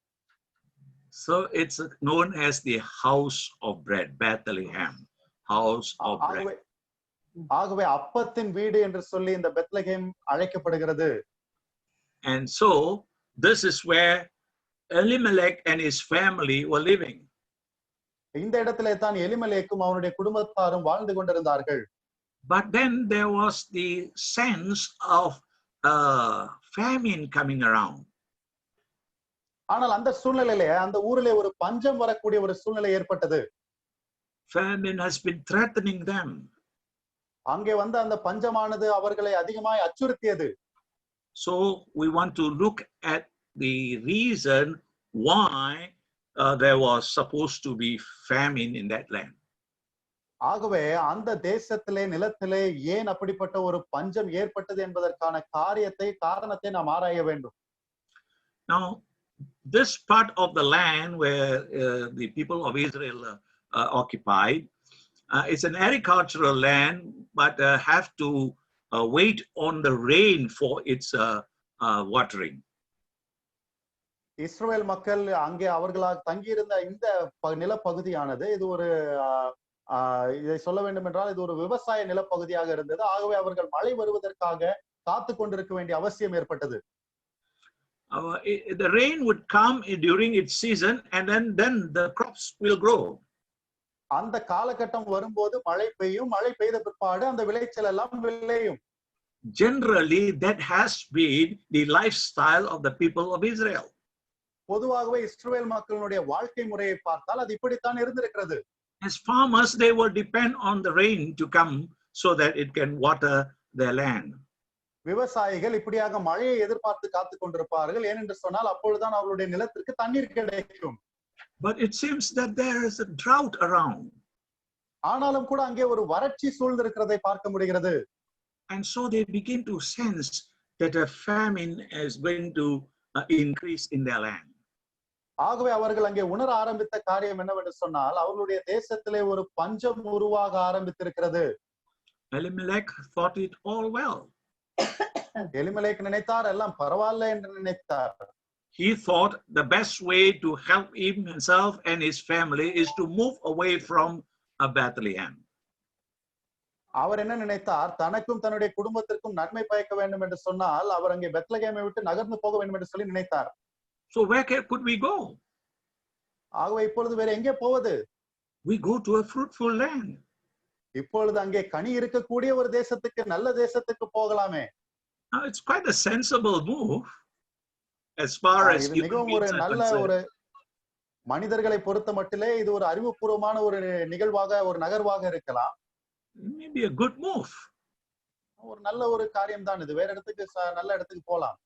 So it's known as the house of bread, Bethlehem, house of bread. ஆகவே அப்பத்தின் வீடு என்று சொல்லி இந்த பெத்லகேம் அழைக்கப்படுகிறது. And so this is where Elimelech and his family were living. இந்த இடத்திலே தான் எலிமெலேக்கும் அவனுடைய குடும்பத்தாரும் வாழ்ந்து கொண்டிருந்தார்கள். But then there was the sense of famine coming around. ஆனால் அந்த சூழ்நிலையிலே அந்த ஊரிலே ஒரு பஞ்சம் வரக்கூடிய ஒரு சூழ்நிலை ஏற்பட்டது. Famine has been threatening them. அங்கே வந்த அந்த பஞ்சமானது அவர்களை அதிகமாய் அச்சுறுத்தியது. So we want to look at the reason why there was supposed to be famine in that land. ஆகவே அந்த தேசத்திலே நிலத்திலே ஏன் அப்படிப்பட்ட ஒரு பஞ்சம் ஏற்பட்டது என்பதற்கான காரணத்தை நாம் ஆராய வேண்டும். Now, this part of the land where the people of Israel occupied, it's an agricultural land, but have to wait on the rain for its watering. இஸ்ரவேல் மக்கள் அங்கே அவர்களாக தங்கியிருந்த இந்த நிலப்பகுதியானது இது ஒரு இதை சொல்ல வேண்டும் என்றால் இது ஒரு விவசாய நிலப்பகுதியாக இருந்தது. ஆகவே அவர்கள் மழை வருவதற்காக காத்து கொண்டிருக்க வேண்டிய அவசியம் ஏற்பட்டது. The rain would come during its season and then the crops will grow. அந்த காலகட்டம் வரும்போது மழை பெய்யும், மழை பெய்த பிற்பாடு அந்த விளைச்சல் எல்லாம் விளையும். Generally, that has been the lifestyle of the people of Israel. பொதுவாகவே இஸ்ரவேல் மக்களுடைய வாழ்க்கை முறையை பார்த்தால் அது இப்படித்தான் இருந்திருக்கிறது. As farmers, they would depend on the rain to come so that it can water their land. விவசாயிகள் இப்படியாக மழையை எதிர்பார்த்து காத்து கொண்டிருப்பார்கள். ஏனென்று சொன்னால் அப்பொழுதுதான் அவர்களுடைய நிலத்திற்கு தண்ணீர் கிடைக்கும். But it seems that there is a drought around. ஆனாலும் கூட அங்கே ஒரு வறட்சி சூழ்ந்திருக்கிறதை பார்க்க முடிகிறது. And so they begin to sense that a famine is going to increase in their land. ஆகவே அவர்கள் அங்கே உணர ஆரம்பித்த காரியம் என்னவென்று சொன்னால் அவர்களுடைய தேசத்திலே ஒரு பஞ்சம் உருவாக ஆரம்பித்திருக்கிறது. Elimelech thought it all well. Elimelech நினைத்தார் எல்லாம் பரவாயில்ல என்று நினைத்தார். He thought the best way to help himself and his family is to move away from Bethlehem. அவர் என்ன நினைத்தார், தனக்கும் தன்னுடைய குடும்பத்திற்கும் நன்மை பயக்க வேண்டும் என்று சொன்னால் அவர் அங்கே பெத்லகேமை விட்டு நகர்ந்து போக வேண்டும் என்று சொல்லி நினைத்தார். So where could we go? ஆகவே இப்பொழுது வேற எங்கே போவது? We go to a fruitful land. இப்பொழுது அங்கே கனி இருக்கக்கூடிய ஒரு தேசத்துக்கு, நல்ல தேசத்துக்கு போகலாமே. Now it's quite a sensible move as far as மிகவும் ஒரு நல்ல ஒரு மனிதர்களை பொறுத்த மட்டிலே இது ஒரு அறிவுபூர்வமான ஒரு நிகழ்வாக ஒரு நகர்வாக இருக்கலாம். Maybe a good move. ஒரு நல்ல ஒரு காரியம் தான் இது. வேற இடத்துக்கு நல்ல இடத்துக்கு போலாம்.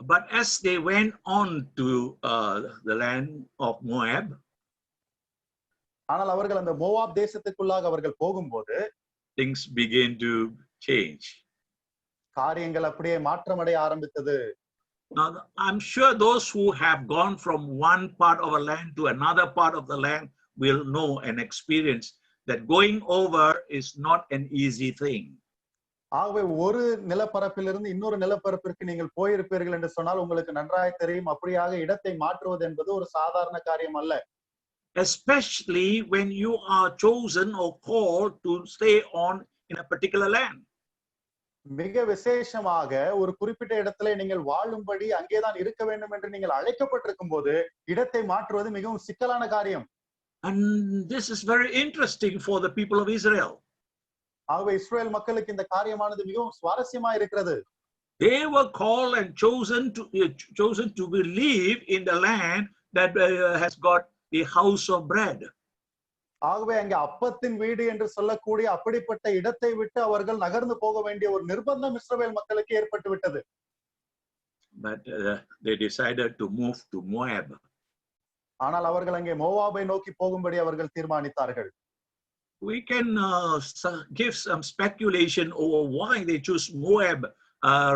But as they went on to the land of Moab, ஆனால் அவர்கள் அந்த மோவாப் தேசத்துக்குள்ளாக அவர்கள் போகும்போது things began to change. காரியங்கள் அப்படியே மாற்றமடைய ஆரம்பித்தது. Now, I'm sure those who have gone from one part of a land to another part of the land will know and experience that going over is not an easy thing. ஆகவே ஒரு நிலப்பரப்பிலிருந்து இன்னொரு நிலப்பரப்பிற்கு நீங்கள் போயிருப்பீர்கள் என்று சொன்னால் உங்களுக்கு நன்றாய் தெரியும், அப்படியாக இடத்தை மாற்றுவது என்பது ஒரு சாதாரண காரியம் அல்ல. Especially when you are chosen or called to stay on in a particular land. மிக விசேஷமாக ஒரு குறிப்பிட்ட இடத்துல நீங்கள் வாழும்படி அங்கேதான் இருக்க வேண்டும் என்று நீங்கள் அழைக்கப்பட்டிருக்கும் போது இடத்தை மாற்றுவது மிகவும் சிக்கலான காரியம். And this is very interesting for the people of Israel. ஆகவே இஸ்ரவேல் மக்களுக்கு இந்த காரியமானது மிகவும் சுவாரஸ்யமா இருக்கிறது. They were called and chosen to live in the land that has got the house of bread. ஆகவே அங்கே அப்பத்தின் வீடு என்று சொல்லக்கூடிய அப்படிப்பட்ட இடத்தை விட்டு அவர்கள் நகர்ந்து போக வேண்டிய ஒரு நிர்பந்தம் இஸ்ரவேல் மக்களுக்கு ஏற்பட்டு விட்டது. But they decided to move to Moab. ஆனால் அவர்கள் அங்கே மோவாபை நோக்கி போகும்படி அவர்கள் தீர்மானித்தார்கள். We can give some speculation over why they choose Moab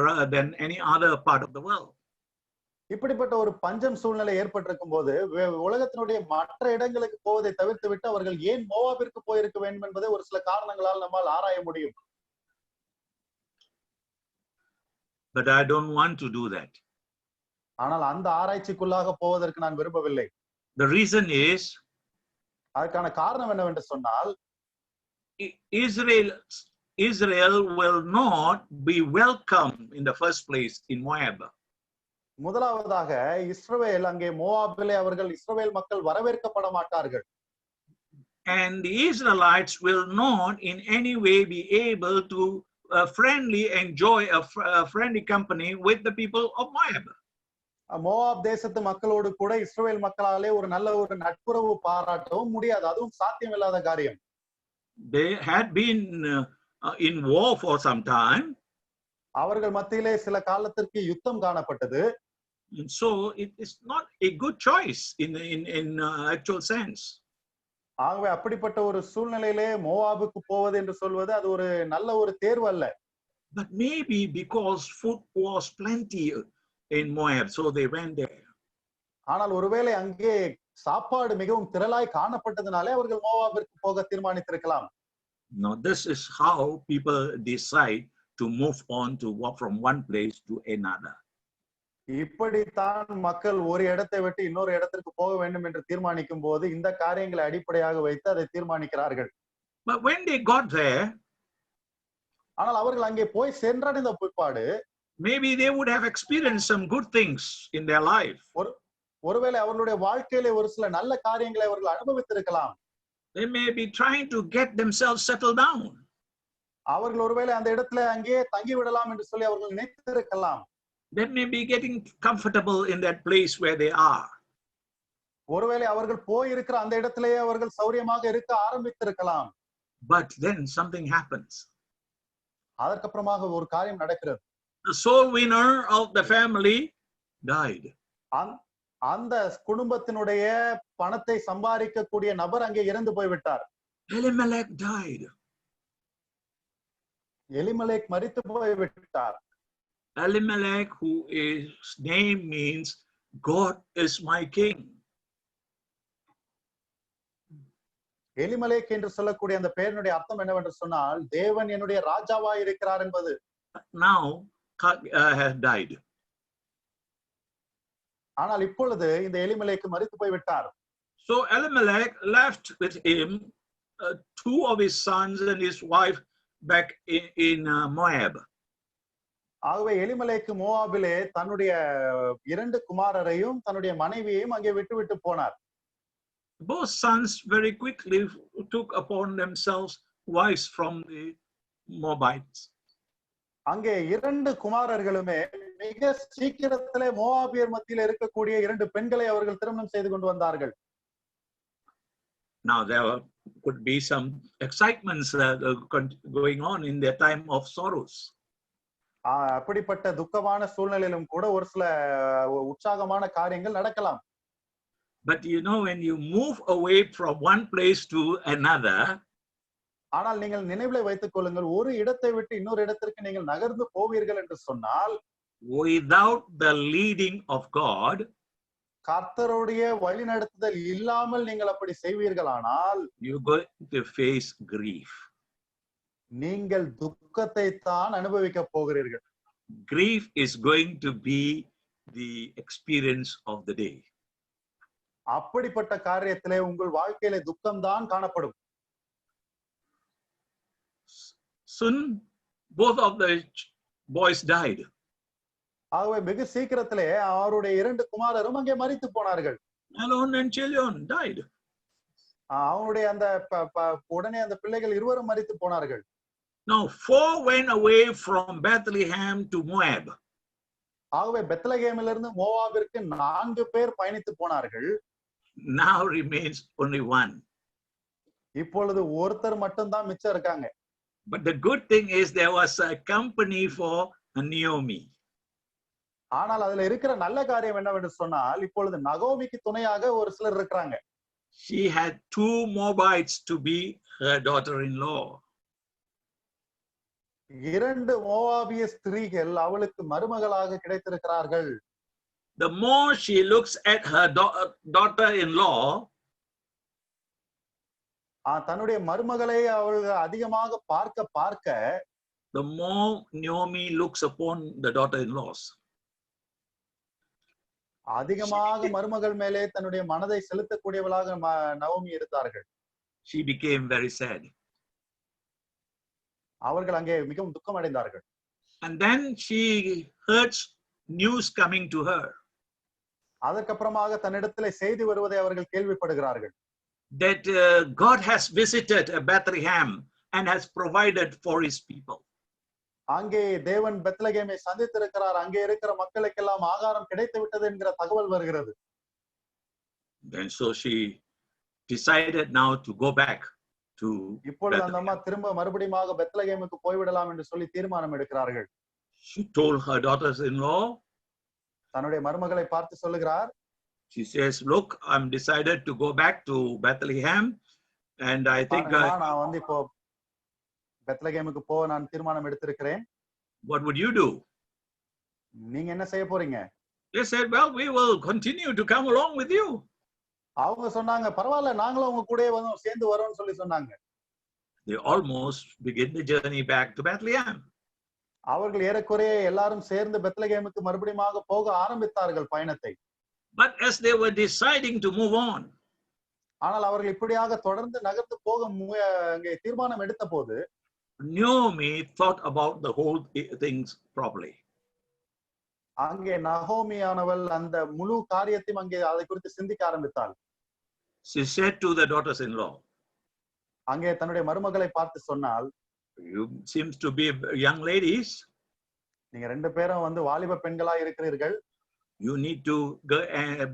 rather than any other part of the world. இப்படிப்பட்ட ஒரு பஞ்சம் சூழ்நிலை ஏற்பட்டிருக்கும் போது உலகத்தினுடைய மற்ற இடங்களுக்கு போவதை தவிர்த்து விட்டு அவர்கள் ஏன் மோவாபிற்கு போயிருக்க வேண்டும் என்பதை ஒரு சில காரணங்களால் நம்மால் ஆராய முடியும். But I don't want to do that. ஆனால் அந்த ஆராய்ச்சிக்குள்ளாக போவதற்கு நான் விரும்பவில்லை. The reason is அதற்கான காரணம் என்னவென்று சொன்னால் Israel will not be welcome in the first place in Moab. முதலாவதாக இஸ்ரவேல் அங்கே மோவாபிலே அவர்கள் இஸ்ரவேல் மக்கள் வரவேற்கப்பட மாட்டார்கள். And the Israelites will not in any way be able to friendly enjoy a friendly company with the people of Moab. Moab தேசத்து மக்களோடு கூட இஸ்ரவேல் மக்களாலே ஒரு நல்ல ஒரு நட்புறவு பாராட்டவும் முடியாது. அதுவும் சாத்தியமில்லாத காரியம். They had been in war for some time. அவர்கள் மத்தியிலே சில காலத்திற்கு யுத்தம் காணப்பட்டது. And so it is not a good choice in actual sense. ஆகவே அப்படிப்பட்ட ஒரு சூழ்நிலையிலே மோவாபுக்கு போவது என்று சொல்வது அது ஒரு நல்ல ஒரு தேர்வு அல்ல. But maybe because food was plenty in Moab, so they went there. ஆனால் ஒருவேளை அங்கே சாப்பாடு மிகவும் திரளாய் காணப்பட்டதனாலே அவர்கள் மோவாபிற்கு போக தீர்மானித்திருக்கலாம். Now this is how people decide to move on to walk from one place to another. இப்படித்தான் மக்கள் ஒரு இடத்தை விட்டு இன்னொரு இடத்திற்கு போக வேண்டும் என்று தீர்மானிக்கும் போது இந்த காரியங்களை அடிப்படையாக வைத்து அதை தீர்மானிக்கிறார்கள். But when they got there, ஆனால் அவர்கள் அங்கே போய் சென்றடைந்த பிற்பாடு maybe they would have experienced some good things in their life. ஒருவேளை அவர்களுடைய வாழ்க்கையிலே ஒரு சில நல்ல காரியங்களை அவர்கள் அனுபவித்திருக்கலாம். They may be trying to get themselves settled down. அவர்கள் ஒருவேளை அந்த இடத்துல அங்கேயே தங்கிவிடலாம் என்று சொல்லி அவர்கள் நினைத்திருக்கலாம். They may be getting comfortable in that place where they are. ஒருவேளை அவர்கள் போய் இருக்கிற அந்த இடத்திலேயே அவர்கள் சௌரியமாக இருக்க ஆரம்பித்திருக்கலாம். But then something happens. அதற்கப்புறமாக ஒரு காரியம் நடக்கிறது. The soul winner of the family died. அந்த குடும்பத்தினுடைய பணத்தை சம்பாதிக்கக்கூடிய நபர் அங்கே இறந்து போய்விட்டார். Elimelech died. எலிமெலேக் மரித்து போய்விட்டார். Elimelech, who his name means God is my king. Elimelech என்று சொல்லக்கூடிய அந்த பெயரினுடைய அர்த்தம் என்னவென்று சொன்னால் தேவன் என்னுடைய ராஜாவாய் இருக்கிறார் என்பது. Now has died. ஆனால் இப்பொழுது இந்த எலிமெலேக் மரித்து போய்விட்டார். So Elimelech left with him two of his sons and his wife back in Moab. ஆகவே எலிமெலேக்கு மோவாபிலே தன்னுடைய 2 குமாரரையும் தன்னுடைய மனைவியையும் அங்கே விட்டு போனார். Both sons very quickly took upon themselves wives from the Moabites. அங்கே 2 குமாரர்களுமே மிக சீக்கிரத்திலே மோவாபியர் மத்தியில் இருக்கக்கூடிய 2 பெண்களை அவர்கள் திருமணம் செய்து கொண்டு வந்தார்கள். Now there could be some excitements going on in their time of sorrows. அப்படிப்பட்ட துக்கமான சூழ்நிலையிலும் கூட ஒரு சில உற்சாகமான காரியங்கள் நடக்கலாம். But you know, when you move away from one place to another, ஆனால் நீங்கள் நினைவில் வைத்துக் கொள்ளுங்கள், ஒரு இடத்தை விட்டு இன்னொரு இடத்திற்கு நீங்கள் நகர்ந்து போவீர்கள் என்று சொன்னால் without the leading of God, கர்த்தருடைய வழிநடத்துதல் இல்லாமல் நீங்கள் அப்படி செய்வீர்களானால் you're going to face grief. நீங்கள் துக்கத்தை தான் அனுபவிக்க போகிறீர்கள். Grief is going to be the experience of the day. அப்படிப்பட்ட காரியத்திலே உங்கள் வாழ்க்கையிலே துக்கம் தான் காணப்படும். Soon both of the boys died. ஆகவே வெகு சீக்கிரத்திலே அவருடைய 2 குமாரரும் அங்கே மரித்து போனார்கள். Alon and Chilion died. அவனுடைய அந்த உடனே அந்த பிள்ளைகள் இருவரும் மரித்து போனார்கள். Now 4 went away from Bethlehem to Moab. ஆகவே பெத்லகேமிலிருந்து மோவாபிற்கு 4 பேர் பயணித்து போனார்கள். Now remains only 1. இப்பொழுது ஒருத்தர் மட்டும் தான் மிச்சம் இருக்காங்க. But the good thing is there was a company for Naomi. ஆனால் அதுல இருக்கிற நல்ல காரியம் என்னவென்று சொன்னால் இப்பொழுது நகோமிக்கு துணையாக ஒரு சிலர் இருக்கிறாங்க. She had 2 Moabites to be her daughter-in-law. 2 மோவாபிய ஸ்திரீகள் அவளுக்கு மருமகளாக கிடைத்திருக்கிறார்கள். The more she looks at her daughter-in-law, தன்னுடைய மருமகளை அவள் அதிகமாக பார்க்க the more Naomi looks upon the daughter-in-laws. அதிகமாக மருமகள் மேலே தன்னுடைய மனதை செலுத்தக்கூடியவளாக நவோமி இருந்தார்கள். She became very sad. அவர்கள் அங்கே மிகவும் துக்கம் அடைந்தார்கள். And then she hurts news coming to her அதற்கப்புறமாக தன்னிடத்திலே செய்தி வருவதை அவர்கள் கேள்விப்படுகிறார்கள். that God has visited Bethlehem and has provided for his people. அங்கே தேவன் பெத்லகேமை சந்தித்திருக்கிறார், அங்கே இருக்கிற மக்களுக்கெல்லாம் ஆகாரம் கிடைத்து விட்டது என்கிற தகவல் வருகிறது. And so she decided now to go back to இப்பொழுது அந்த அம்மா Bethlehem. திரும்ப மறுபடியும் பெத்லகேமுக்கு போய்விடலாம் என்று சொல்லி தீர்மானம் எடுக்கிறார்கள். She told her daughters-in-law, தன்னுடைய மருமகளை பார்த்து சொல்லுகிறார், she says, look, I'm decided to go back to Bethlehem and I think பாருங்கம்மா, நான் வந்து இப்போ பெத்லகேமுக்கு போக நான் தீர்மானம் எடுத்திருக்கிறேன். what would you do? நீங்க என்ன செய்ய போறீங்க? They said, well, we will continue to come along with you. அவங்க சொன்னாங்க, பரவாயில்ல, நாங்களும் உங்க கூடயே வந்து சேர்ந்து வரோம்னு சொல்லி சொன்னாங்க. They almost begin the journey back to Bethlehem. அவர்கள் ஏறக்குறைய எல்லாரும் சேர்ந்து பெத்லகேமுக்கு மறுபடியும் போக ஆரம்பித்தார்கள் பயணத்தை. But as they were deciding to move on, ஆனால் அவர்கள் இப்படியாக தொடர்ந்து நகர்ந்து போக அங்கே தீர்மானம் எடுத்த போது Naomi thought about the whole things properly. அங்கே நகோமியானவள் அந்த முழு காரியத்தையும் அங்கே அதை குறித்து சிந்திக்க ஆரம்பித்தாள். She said to the daughters-in-law, அங்கே தன்னுடைய மருமகளை பார்த்து சொன்னால், you seems to be young ladies. நீங்க ரெண்டு பேரும் வந்து வாலிப பெண்களா இருக்கிறீர்கள். You need to go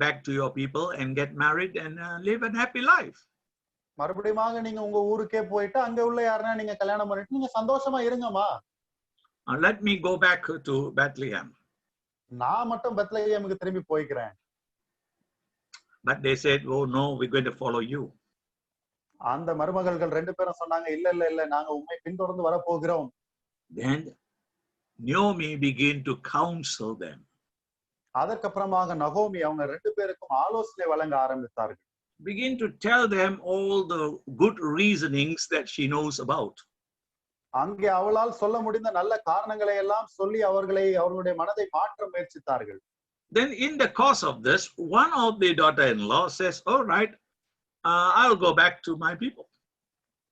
back to your people and get married and live a happy life. மறுபடியும் நீங்க உங்க ஊருக்கே போயிட்டு அங்க உள்ள யாருன்னா நீங்க கல்யாணம் பண்ணிட்டு நீங்க சந்தோஷமா இருங்கம்மா. Let me go back to Bethlehem. நான் மட்டும் பெத்லகேமுக்கு திரும்பி போய்க்கிறேன். But they said, oh no, we're going to follow you. அந்த மருமகள்கள் ரெண்டு பேரும் சொன்னாங்க, இல்ல இல்ல இல்ல, நாங்க உண்மை பின்தொடர்ந்து வர போகிறோம். Then Naomi began to counsel them. அதற்கப்புறமாக நகோமி அவங்க ரெண்டு பேருக்கும் ஆலோசனை வழங்க ஆரம்பித்தார்கள். Begin to tell them all the good reasonings that she knows about. அங்கே அவளால் சொல்ல முடிந்த நல்ல காரணங்களை எல்லாம் சொல்லி அவர்களுடைய மனதை மாற்ற முயற்சித்தார்கள். Then in the course of this, one of the daughter-in-law says, all right, I'll go back to my people.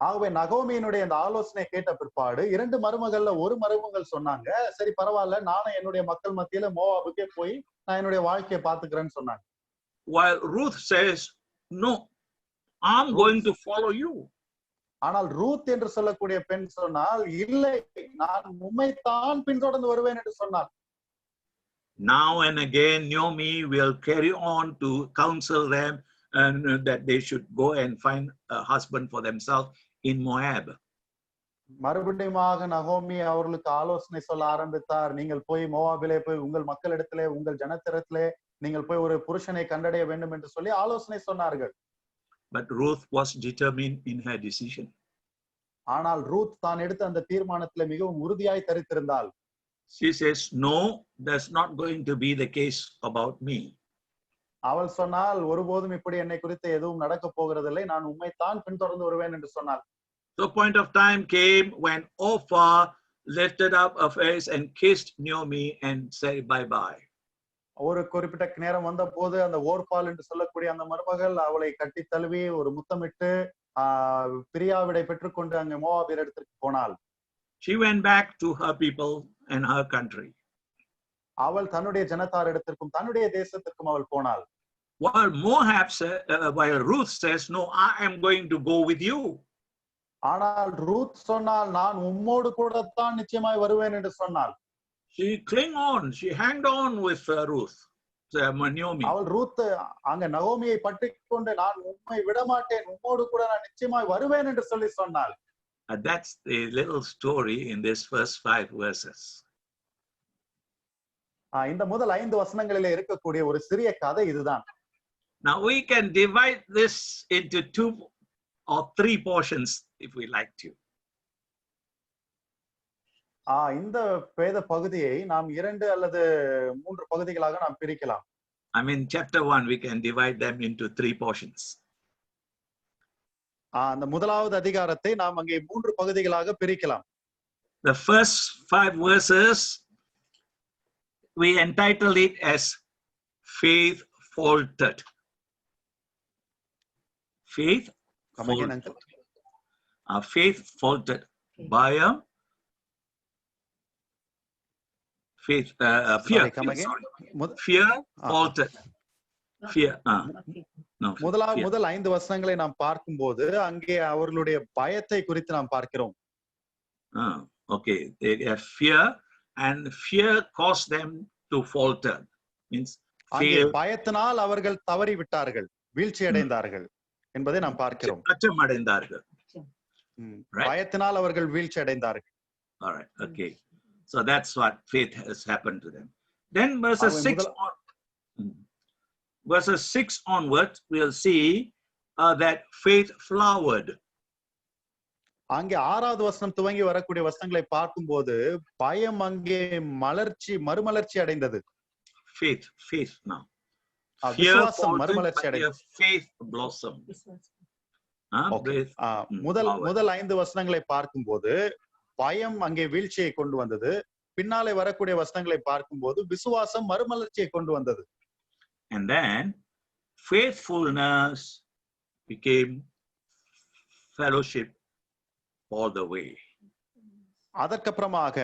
ஆகவே நகோமியினுடைய அந்த ஆலோசனை கேட்ட பிற்பாடு இரண்டு மருமகள்ல ஒரு மருமகள் சொன்னாங்க, சரி பரவாயில்ல, நானும் என்னுடைய மக்கள் மத்தியில மோவாபுக்கே போய் நான் என்னுடைய வாழ்க்கையை பாத்துக்கிறேன்னு சொன்னாங்க. While Ruth says, no, I'm going to follow you. ஆனால் ரூத் என்று சொல்லக்கூடிய பெண் சொன்னால், இல்லை, நான் உம்மைத்தான் பின்தொடர்ந்து வருவேன் என்று சொன்னார். Now and again, Naomi will carry on to counsel them and that they should go and find a husband for themselves in Moab. மறுபடியுமாக நகோமி அவர்களுக்கு ஆலோசனை சொல்ல ஆரம்பித்தார். நீங்கள் போய் மோவாபிலே போய் உங்கள் மக்களிடத்திலே உங்கள் ஜனத்திடத்திலே நீங்கள் போய் ஒரு புருஷனை கண்டடைய வேண்டும் என்று சொல்லி ஆலோசனை சொன்னார்கள். But Ruth was determined in her decision. ஆனால் ரூத் தான் எடுத்த அந்த தீர்மானத்திலே மிகவும் உறுதியாய் தரித்திருந்தாள். She says, no, that's not going to be the case about me. அவள் சொன்னால், ஒருபோதும் இப்படி என்னை குறித்து எதுவும் நடக்க போகிறதில்லை, நான் உம்மைத்தான் பின்தொடர்ந்து வருவேன் என்று சொன்னாள். So point of time came when Orpah lifted up her face and kissed Naomi and said bye-bye. ஒரு குறிப்பிட்ட நேரம் வந்த போது அந்த ஓர்பால் என்று சொல்லக்கூடிய அந்த மருமகள் அவளை கட்டி தழுவி ஒரு முத்தமிட்டு பிரியாவிடை பெற்றுக்கொண்டு அங்கே மோவாபியர் இடத்திற்கு போனாள். She went back to her people and her country. அவள் தன்னுடைய ஜனத்தார் இடத்திற்கும் தன்னுடைய தேசத்திற்கும் அவள் போனாள். While Ruth says, no, I am going to go with you. ஆனால் ரூத் சொன்னால், நான் உம்மோடு கூடத்தான் நிச்சயமாய் வருவேன் என்று சொன்னாள். She clung on, she hanged on with Ruth, Naomi. அவள் ரூத் அங்க நகோமியை பற்றிக்கொண்டு, நான் உம்மை விடமாட்டேன், உம்மோடு கூட நான் நிச்சயமாய் வருவேன் என்று சொல்லி சொன்னாள். That's the little story in this first 5 verses. இந்த முதல் 5 வசனங்களிலே இருக்கக்கூடிய ஒரு சிறிய கதை இதுதான். Now we can divide this into 2 or 3 portions if we like to. இந்த வேத பகுதியை நாம் 2 அல்லது 3 பகுதிகளாக நாம் பிரிக்கலாம். I mean, chapter 1, we can divide them into 3 portions. அந்த முதலாவது அதிகாரத்தை நாம் அங்கே 3 பகுதிகளாக பிரிக்கலாம். The first 5 verses, we entitled it as Faith Faltered. Faith faltered. Faith faltered by a Faith, fear. Sorry, come again. Fear faltered. Fear. No. Fear. முதல் 5 வசனங்களை நாம் பார்க்கும்போது அங்கே அவர்களுடைய பயத்தை குறித்து நாம் பார்க்கிறோம். Okay. They have fear, and fear caused them to falter. Means அங்கே fear. பயத்தினால் அவர்கள் தவறி விட்டார்கள், வீழ்ச்சி அடைந்தார்கள் என்பதை நாம் பார்க்கிறோம். அச்சமடைந்தார்கள். Right. பயத்தினால் அவர்கள் வீழ்ச்சி அடைந்தார்கள். All right. Okay. So that's what faith has happened to them. Then verses 6 onward, we'll see that faith flowered. அங்கே 6வது வசனம் துவங்கி வரக்கூடிய வசனங்களை பார்க்கும்போது பயம் அங்கே மறுமலர்ச்சி அடைந்தது. Faith now. விசுவாசம் மறுமலர்ச்சி அடைந்தது. Faith blossomed. முதல் 5 வசனங்களை பார்க்கும்போது பயம் அங்கே வீழ்ச்சியை கொண்டு வந்தது. பின்னாலே வரக்கூடிய வசனங்களை பார்க்கும்போது விசுவாசம் மறுமலர்ச்சியை கொண்டு வந்தது. And then faithfulness became fellowship all the way. அதற்கப்புறமாக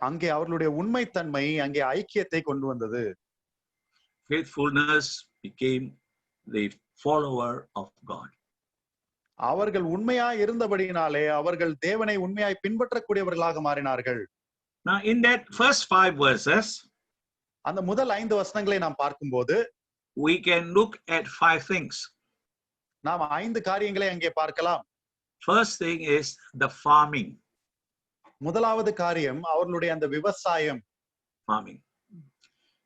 அங்கே அவர்களுடைய உண்மைத்தன்மை அங்கே ஐக்கியத்தை கொண்டு வந்தது. Faithfulness became the follower of God. அவர்கள் உண்மையாய் இருந்தபடியினாலே அவர்கள் தேவனை உண்மையாய் பின்பற்றக்கூடியவர்களாக மாறினார்கள். Now in that first 5 verses, அந்த முதல் 5 வசனங்களை நாம் பார்க்கும்போது we can look at 5 things. நாம் 5 காரியங்களை அங்கே பார்க்கலாம். First thing is the farming. முதலாவது காரியம் அவர்களுடைய அந்த விவசாயம். Farming.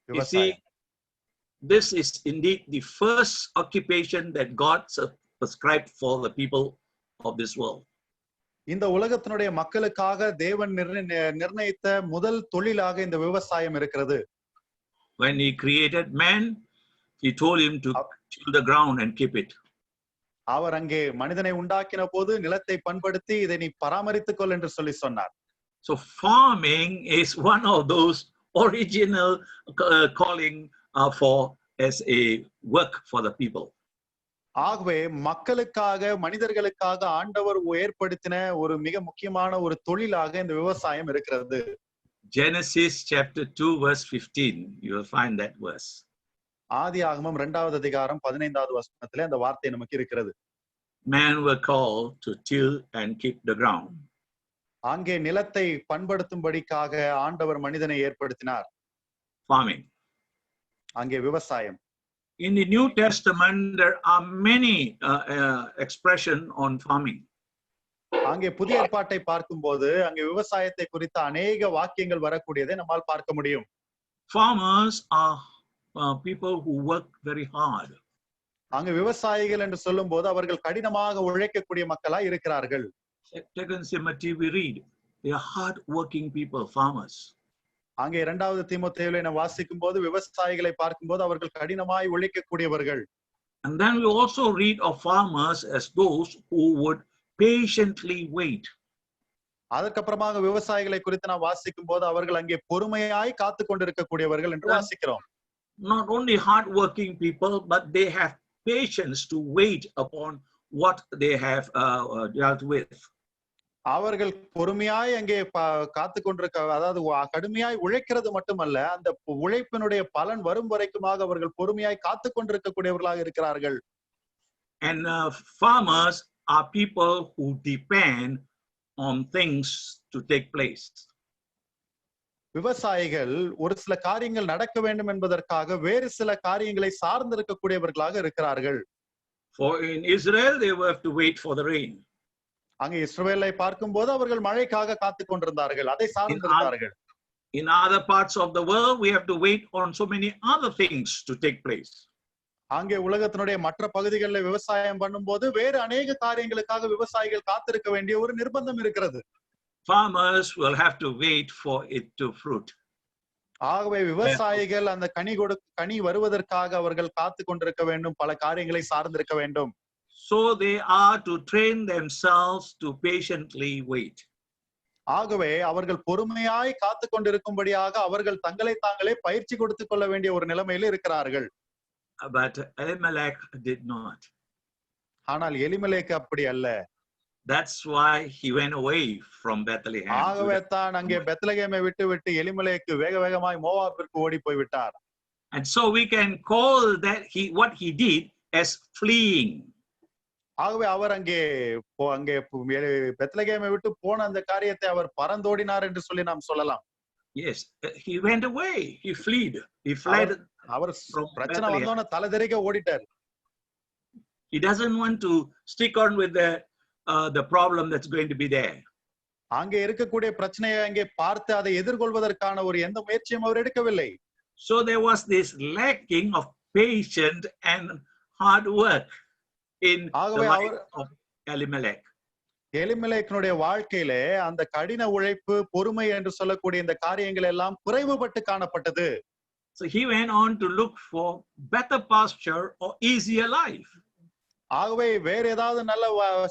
You see, this is indeed the first occupation that God prescribed for the people of this world. இந்த உலகத்தினுடைய மக்களுக்காக தேவன் நிர்ணயித்த முதல் தொழிலாக இந்த விவசாயம் இருக்கிறது. When he created man, he told him to till the ground and keep it. அவர் அங்கே மனிதனை உண்டாக்கின போது நிலத்தை பண்படுத்தி இதை நீ பராமரித்துக் கொள் என்று சொல்லி சொன்னார். So farming is one of those original calling for as a work for the people. ஆகவே மக்களுக்காக மனிதர்களுக்காக ஆண்டவர் ஏற்படுத்தின ஒரு மிக முக்கியமான ஒரு தொழிலாக இந்த விவசாயம் இருக்கிறது. Genesis chapter 2 verse 15, you will find that verse. ஆதியாகமம் 2வது அதிகாரம் 15வது வசனத்திலே அந்த வார்த்தை நமக்கு இருக்கிறது. Men were called to till and keep the ground. அங்கே நிலத்தை பண்படுத்தும்படிக்காக ஆண்டவர் மனிதனை ஏற்படுத்தினார். Farming. அங்கே விவசாயம். In the New Testament, there are many expression on farming. அங்கே புதிய ஏற்பாட்டை பார்க்கும்போது அங்கே விவசாயத்தை குறித்த அநேக வாக்கியங்கள் வரக்கூடியதை நம்மால் பார்க்க முடியும். Farmers are people who work very hard. அங்கே விவசாயிகள் என்று சொல்லும்போது அவர்கள் கடினமாக உழைக்கக்கூடிய மக்களாய் இருக்கிறார்கள். Second Timothy we read, they are hard working people, farmers. அங்கே 2வது தீமோத்தேயுவிலே நாம் வாசிக்கும் போது விவசாயிகளை பார்க்கும்போது அவர்கள் கடினமாய் உழைக்கக்கூடியவர்கள். And then we also read of farmers as those who would patiently wait. அதற்கப்புறமாக விவசாயிகளை குறித்து நாம் வாசிக்கும் போது அவர்கள் அங்கே பொறுமையாய் காத்து கொண்டிருக்கக்கூடியவர்கள் என்று வாசிக்கிறோம். Not only hard working people, but they have patience to wait upon what they have dealt with. அவர்கள் பொறுமையாய் அங்கே காத்து கொண்டிருக்க, அதாவது கடுமையாய் உழைக்கிறது மட்டுமல்ல, அந்த உழைப்பினுடைய பலன் வரும் வரைக்குமாக அவர்கள் பொறுமையாய் காத்து கொண்டிருக்கக்கூடியவர்களாக இருக்கிறார்கள். And farmers are people who depend on things to take place. விவசாயிகள் ஒரு சில காரியங்கள் நடக்க வேண்டும் என்பதற்காக வேறு சில காரியங்களை சார்ந்திருக்கக்கூடியவர்களாக இருக்கிறார்கள். For in Israel they have to wait for the rain. அங்கே இஸ்ரவேலை பார்க்கும்போது அவர்கள் மழைக்காக காத்து கொண்டிருந்தார்கள், அதை சார்ந்திருந்தார்கள். In other parts of the world we have to wait on so many other things to take place. அங்கே உலகத்தினுடைய மற்ற பகுதிகளில் விவசாயம் பண்ணும்போது வேறு அநேக காரியங்களுக்காக விவசாயிகள் காத்திருக்க வேண்டிய ஒரு நிர்பந்தம் இருக்கிறது. Farmers will have to wait for it to fruit. ஆகவே விவசாயிகள் அந்த கனி வருவதற்காக அவர்கள் காத்து கொண்டிருக்க வேண்டும், பல காரியங்களை சார்ந்திருக்க வேண்டும். So they are to train themselves to patiently wait. ஆகவே அவர்கள் பொறுமையாய் காத்து கொண்டிருக்கும்படியாக அவர்கள் தங்களை தாங்களே பயிற்சி கொடுத்துக் கொள்ள வேண்டிய ஒரு நிலைமையில் இருக்கிறார்கள். But Elimelech did not. ஆனால் எலிமெலேக்கு அப்படி அல்ல. That's why he went away from Bethlehem. ஆகவே தான் அங்கே பெத்லகேமை விட்டு விட்டு எலிமெலேக்கு வேக வேகமாய் மோவாபிற்கு ஓடி போய் விட்டார். And so we can call that what he did as fleeing. ஆகவே அவர் அங்கே பெத்லகேமை விட்டு போன அந்த காரியத்தை அவர் பறந்தோடினார் என்று சொல்லி நாம் சொல்லலாம். Yes, he went away. He fled. அவர் பிரச்சனை வந்தோன தலைதெறிக்க ஓடிட்டார். He doesn't want to stick on with the problem that's going to be there. அங்கே இருக்கக்கூடிய பிரச்சனையை அங்கே பார்த்து அதை எதிர்கொள்வதற்கான ஒரு எந்த முயற்சியும் அவர் எடுக்கவில்லை. So there was this lacking of patience and hard work in the life of Elimelech. எலிமெலேக்கினுடைய வாழ்க்கையிலே அந்த கடின உழைப்பு, பொறுமை என்று சொல்லக்கூடிய இந்த காரியங்கள் எல்லாம் குறைவுபட்டு காணப்பட்டது. So he went on to look for better pasture or easier life. ஆகவே வேற ஏதாவது நல்ல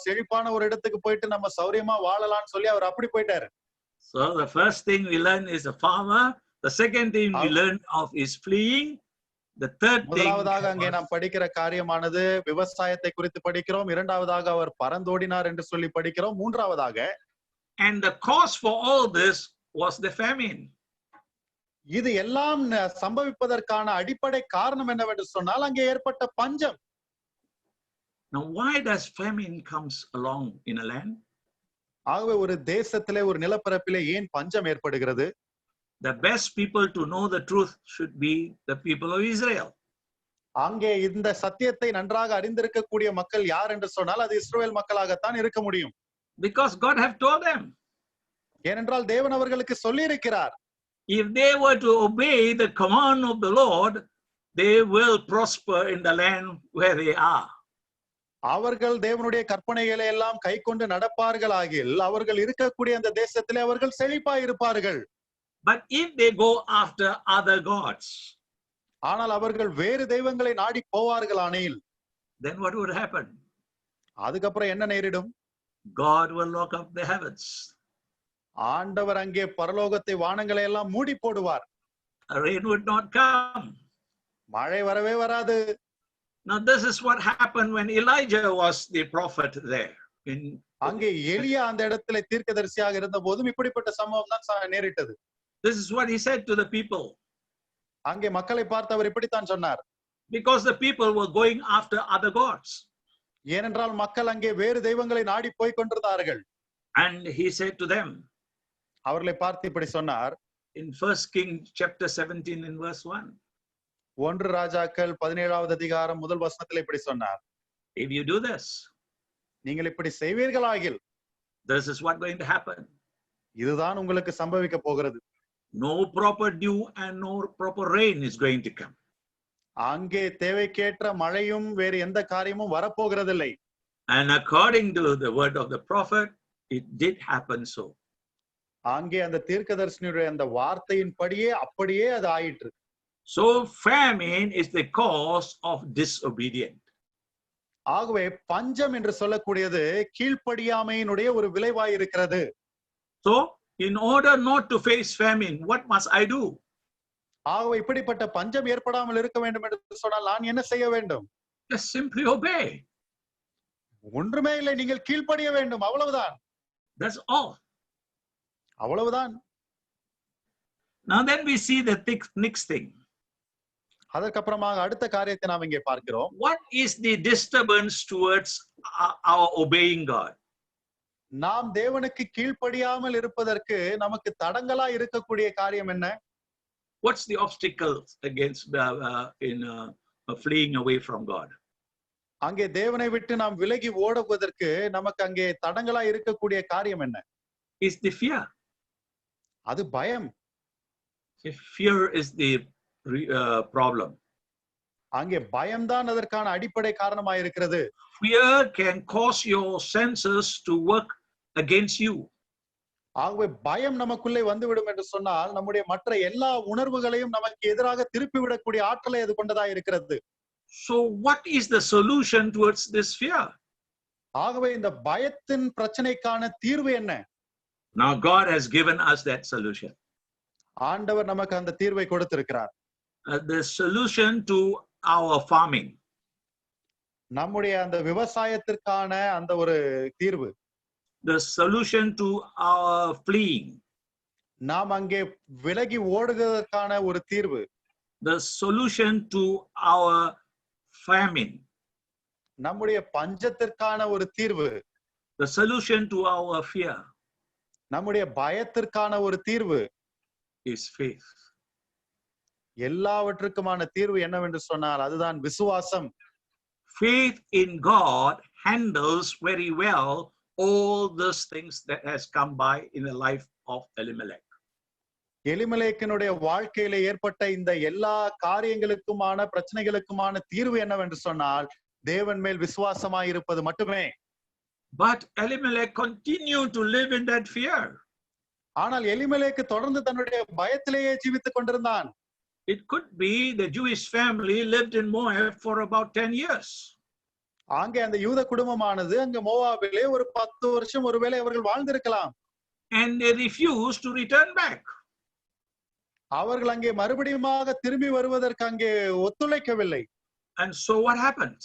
செழிப்பான ஒரு இடத்துக்கு போயிட்டு நம்ம சௌரியமா வாழலாம்னு சொல்லி அவர் அப்படி போயிட்டாரு. So the first thing we learn is a farmer. The second thing we learn of is fleeing. The third thing முதலாவதாக அங்கே நாம் படிக்கிற காரியமானது விவசாயத்தை குறித்து படிக்கிறோம். இரண்டாவதாக அவர் பறந்தோடினார் என்று சொல்லி படிக்கிறோம். மூன்றாவதாக and the cause for all this was the famine. இது எல்லாம் சம்பவிப்பதற்கான அடிப்படை காரணம் என்னவென்று சொன்னால் அங்கே ஏற்பட்ட பஞ்சம். Now why does famine comes along in a land? ஆகவே ஒரு தேசத்திலே ஒரு நிலப்பரப்பிலே ஏன் பஞ்சம் ஏற்படுகிறது? The best people to know the truth should be the people of Israel. அங்கே இந்த சத்தியத்தை நன்றாக அறிந்திருக்கக்கூடிய மக்கள் யார் என்று சொன்னால் அது இஸ்ரவேல் மக்களாகத்தான் இருக்க முடியும். Because God have told them. ஏனென்றால் தேவன் அவர்களுக்கு சொல்லி இருக்கிறார். If they were to obey the command of the Lord, they will prosper in the land where they are. அவர்கள் தேவனுடைய கற்பனைகளை எல்லாம் கைக்கொண்டு நடப்பார்களாகில் அவர்கள் இருக்கக்கூடிய அந்த தேசத்திலே அவர்கள் செழிப்பாய் இருப்பார்கள். But if they go after other gods, ஆனால் அவர்கள் வேறு தெய்வங்களை நாடி போவார்களானில், then what would happen? அதுக்கப்புறம் என்ன நேரிடும்? God will lock up the heavens. ஆண்டவர் அங்கே பரலோகத்தை வானங்களை எல்லாம் மூடி போடுவார். Rain would not come. மழை வரவே வராது. Now this is what happened when Elijah was the prophet there. அங்கே எலியா அந்த இடத்துல தீர்க்கதரிசியாக இருந்த போதும் இப்படிப்பட்ட சம்பவம் தான் நேரிட்டது. This is what he said to the people. அங்கே மக்களை பார்த்து அவர் இப்படித்தான் சொன்னார். Because the people were going after other gods. ஏனென்றால் மக்கள் அங்கே வேறு தெய்வங்களை நாடி போய் கொண்டிருந்தார்கள். And he said to them, அவர்களை பார்த்து இப்படி சொன்னார். in 1 Kings chapter 17 in verse 1. 1 ராஜாக்கள் 17வது அதிகாரம் முதல் வசனத்தில் இப்படி சொன்னார். If you do this, நீங்கள் இப்படி செய்வீர்களாகில், this is what going to happen. இதுதான் உங்களுக்கு சம்பவிக்க போகிறது. No proper dew and no proper rain is going to come. அங்கே தேவைக்கேற்ற மழையும் வேறு எந்த காரியமும் வரப்போகிறதில்லை. And according to the word of the prophet, it did happen so. அங்கே அந்த தீர்க்கதரிசியுடைய அந்த வார்த்தையின்படியே அப்படியே அது ஆயிற்று. So famine is the cause of disobedience. ஆகவே பஞ்சம் என்று சொல்லக்கூடியது கீழ்ப்படியாமையினுடைய ஒரு விளைவாய் இருக்கிறது. So in order not to face famine, what must I do? ஆகவே இப்படிப்பட்ட பஞ்சம் ஏற்படாமல் இருக்க வேண்டும் என்று சொன்னால் நான் என்ன செய்ய வேண்டும்? Just simply obey. ஒன்றுமே இல்லை, நீங்கள் கீழ்ப்படிய வேண்டும், அவ்வளவுதான். That's all. அவ்வளவுதான். Now then we see the next thing. அதற்கப்புறமாக அடுத்த காரியத்தை நாம் இங்கே பார்க்கிறோம். What is the disturbance towards our obeying God? நாம் தேவனுக்கு கீழ்ப்படியாமல் இருப்பதற்கு நமக்கு தடங்களா இருக்கக்கூடிய காரியம் என்ன? What's the obstacles against fleeing away from God? அங்கே தேவனை விட்டு நாம் விலகி ஓடுவதற்கு நமக்கு அங்கே தடங்களா இருக்கக்கூடிய காரியம் என்ன? Is the fear. அது பயம். Fear is the problem. அங்கே பயம்தான் அதற்கான அடிப்படை காரணமாக இருக்கிறது. Fear can cause your senses to work against you. ஆகவே பயம் நமக்குள்ளே வந்துவிடும் என்று சொன்னால் நம்முடைய மற்ற எல்லா உணர்வுகளையும் நமக்கு எதிராக திருப்பி விடக்கூடிய ஆற்றலை அது கொண்டதா இருக்கிறது. So what is the solution towards this fear? ஆகவே இந்த பயத்தின் பிரச்சனைக்கான தீர்வு என்ன? Now God has given us that solution. ஆண்டவர் நமக்கு அந்த தீர்வை கொடுத்திருக்கிறார். The solution to our farming. நம்முடைய அந்த விவசாயத்திற்கான அந்த ஒரு தீர்வு. the solution to our fleeing, நாம் அங்கே விலகி ஓடுவதற்கான ஒரு தீர்வு, the solution to our famine, நம்முடைய பஞ்சத்திற்கான ஒரு தீர்வு, the solution to our fear நம்முடைய பயத்திற்கான ஒரு தீர்வு is faith. எல்லாவற்றுக்குமான தீர்வு என்னவென்று சொன்னால் அதுதான் விசுவாசம். Faith in God handles very well all those things that has come by in the life of Elimelech. எலிமெலேக்கினுடைய வாழ்க்கையில ஏற்பட்ட இந்த எல்லா காரியங்களுக்குமான பிரச்சனைகளுக்குமான தீர்வு என்னவென்று சொன்னால் தேவன் மேல் விசுவாசமாய் இருப்பது மட்டுமே. But Elimelech continued to live in that fear. ஆனால் எலிமெலேக்கு தொடர்ந்து தன்னுடைய பயத்திலேயே ஜீவித்துக் கொண்டிருந்தான். It could be the Jewish family lived in Moab for about 10 years. அங்கே அந்த யூத குடும்பமானது அங்க மோவாபிலே ஒரு 10 வருஷம் ஒருவேளை அவர்கள் வாழ்ந்திருக்கலாம். And they refused to return back. அவர்கள் அங்கே மறுபடியுமாக திரும்பி வருவதற்கு அங்கே ஒத்துழைக்கவில்லை. And so what happens?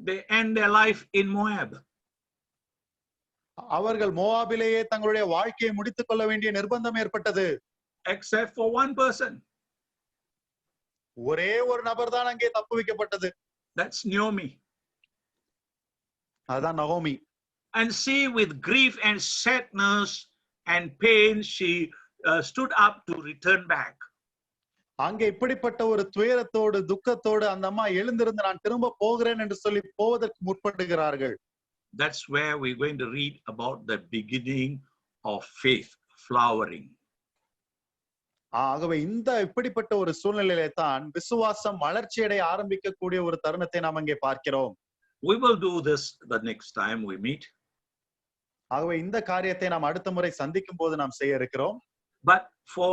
They end their life in Moab. அவர்கள் மோவாபிலேயே தங்களுடைய வாழ்க்கையை முடித்துக் கொள்ள வேண்டிய நிர்பந்தம் ஏற்பட்டது. Except for one person. ஒரே ஒரு நபர் தான் அங்கே தப்பு வைக்கப்பட்டது. That's Naomi. அதான் நகோமி. And she, with grief and sadness and pain, she stood up to return back. அங்கே இப்படிப்பட்ட ஒரு துயரத்தோடு துக்கத்தோடு அந்த அம்மா எழுந்திருந்து நான் திரும்ப போகிறேன் என்று சொல்லி போவதற்கு முற்படுகிறார்கள். That's where we're going to read about the beginning of faith flowering. ஆகவே இந்த இப்படிப்பட்ட ஒரு சூழ்நிலையிலே தான் விசுவாசம் வளர்ச்சியடைய ஆரம்பிக்கக்கூடிய ஒரு தருணத்தை நாம் அங்கே பார்க்கிறோம். We will do this the next time we meet. ஆகவே இந்த காரியத்தை நாம் அடுத்த முறை சந்திக்கும் போது நாம் செய்ய இருக்கிறோம். But for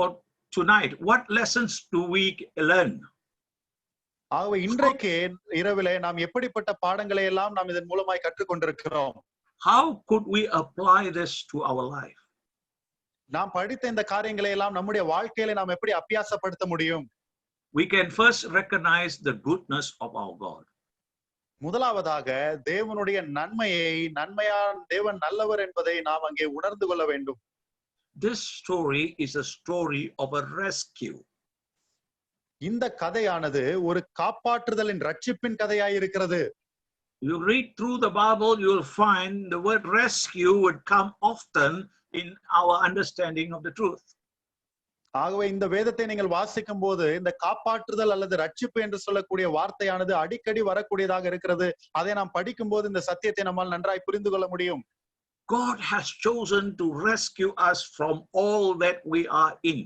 tonight, what lessons do we learn? ஆகவே இன்றைக்கு இரவிலே நாம் எப்படிப்பட்ட பாடங்களை எல்லாம் நாம் இதன் மூலமாய் கற்றுக்கொண்டிருக்கிறோம். How could we apply this to our life? நாம் படித்த இந்த காரியங்களை எல்லாம் நம்முடைய வாழ்க்கையில நாம் எப்படி அபியாசப்படுத்த முடியும்? We can first recognize the goodness of our God. முதலாவதாக தேவனுடைய நன்மையான தேவன் நல்லவர் என்பதை நாம் அங்கே உணர்ந்து கொள்ள வேண்டும். This story is a story of a rescue. இந்த கதையானது ஒரு காப்பாற்றுதலின் ரட்சிப்பின் கதையாய் இருக்கிறது. You read through the Bible, you will find the word rescue would come often in our understanding of the truth. ஆகவே இந்த வேதத்தை நீங்கள் வாசிக்கும் போது இந்த காப்பாற்றுதல் அல்லது ரட்சிப்பு என்று சொல்லக்கூடிய வார்த்தையானது அடிக்கடி வரக்கூடியதாக இருக்கிறது. அதை நாம் படிக்கும் போது இந்த சத்தியத்தை நம்மால் நன்றாய் புரிந்து கொள்ள முடியும். God has chosen to rescue us from all that we are in.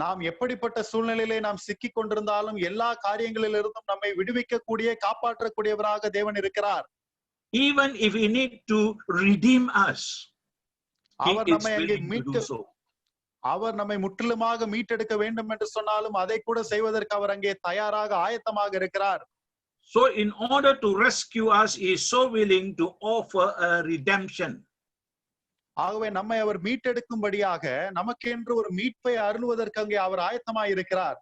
நாம் எப்படிப்பட்ட சூழ்நிலையிலே நாம் சிக்கிக் கொண்டிருந்தாலும் எல்லா காரியங்களிலிருந்தும் நம்மை விடுவிக்கக்கூடிய காப்பாற்றக்கூடியவராக தேவன் இருக்கிறார். Even if we need to redeem us, He our is நம்மை அங்கே willing to do so. அவர் நம்மை முற்றிலுமாக மீட்டெடுக்க வேண்டும் என்று சொன்னாலும் அதை கூட செய்வதற்கு அவர் அங்கே தயாராக ஆயத்தமாக இருக்கிறார். So in order to rescue us, He is so willing to offer a redemption. ஆகவே நம்மை அவர் மீட்டெடுக்கும்படியாக நமக்கென்று ஒரு மீட்பை அருளுவதற்கு அங்கே அவர் ஆயத்தமாக இருக்கிறார்.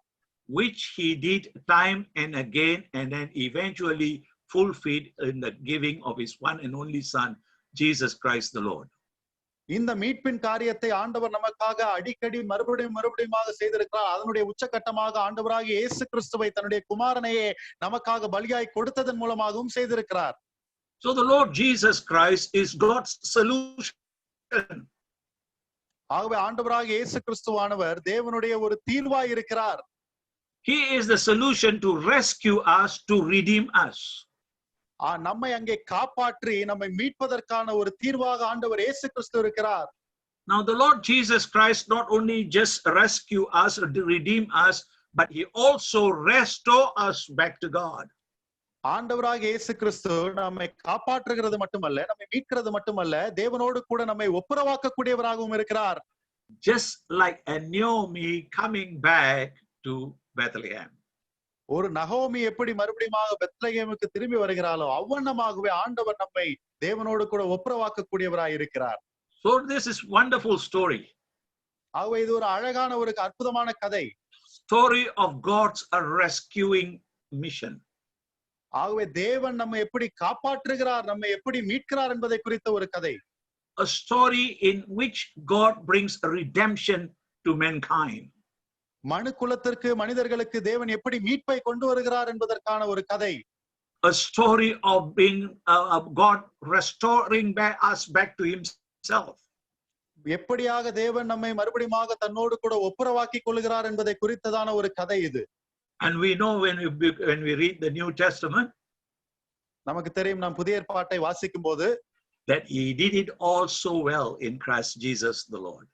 Which He did time and again, and then eventually fulfilled in the giving of His one and only Son, Jesus Christ the Lord. இந்த மீட்பின் காரியத்தை ஆண்டவர் நமக்காக அடிக்கடி மறுபடியுமாக செய்திருக்கிறார். அதனுடைய உச்சகட்டமாக ஆண்டவராகிய இயேசு கிறிஸ்துவை தன்னுடைய குமாரனையே நமக்காக பலியாய் கொடுத்ததன் மூலமாகவும் செய்திருக்கிறார். So the Lord Jesus Christ is God's solution. ஆகவே ஆண்டவராகிய இயேசு கிறிஸ்துவானவர் தேவனுடைய ஒரு தீர்வாய் இருக்கிறார். He is the solution to rescue us, to redeem us. நம்மை அங்கே காப்பாற்றி நம்மை மீட்பதற்கான ஒரு தீர்வாக ஆண்டவர் இயேசு கிறிஸ்து இருக்கிறார். Now the Lord Jesus Christ not only just rescue us or redeem us, but He also restore us back to God. ஆண்டவராகிய இயேசு கிறிஸ்து நம்மை காப்பாற்றுகிறது மட்டுமல்ல, நம்மை மீட்கிறது மட்டுமல்ல, தேவனோடு கூட நம்மை ஒப்புரவாக்கக்கூடியவராகவும் இருக்கிறார். Just like a Naomi coming back to Bethlehem. ஒரு நகோமி எப்படி மறுபடியுமாக பெத்லகேமுக்கு திரும்பி வருகிறாளோ அவ்வண்ணமாகவே ஆண்டவர் நம்மை தேவனோடு கூட ஒப்புரவாக்கக்கூடியவராய் இருக்கிறார். So this is wonderful story. ஆகவே இது ஒரு அழகான ஒரு அற்புதமான கதை. Story of God's rescuing mission. ஆகவே தேவன் நம்மை எப்படி காப்பாற்றுகிறார், நம்மை எப்படி மீட்கிறார் என்பதை குறித்த ஒரு கதை. A story in which God brings a redemption to mankind. மனு குலத்திற்கு, மனிதர்களுக்கு தேவன் எப்படி மீட்பை கொண்டு வருகிறார் என்பதற்கான ஒரு கதை. A story of being of God restoring us back to himself. எப்படியாக தேவன் நம்மை மறுபடியுமாக தன்னோடு கூட ஒப்புரவாக்கி கொள்கிறார் என்பதை குறித்ததான ஒரு கதை இது. And we know when we read the New Testament, நமக்கு தெரியும், நாம் புதிய ஏற்பாட்டை வாசிக்கும் போது, that he did it all so well in Christ Jesus the Lord.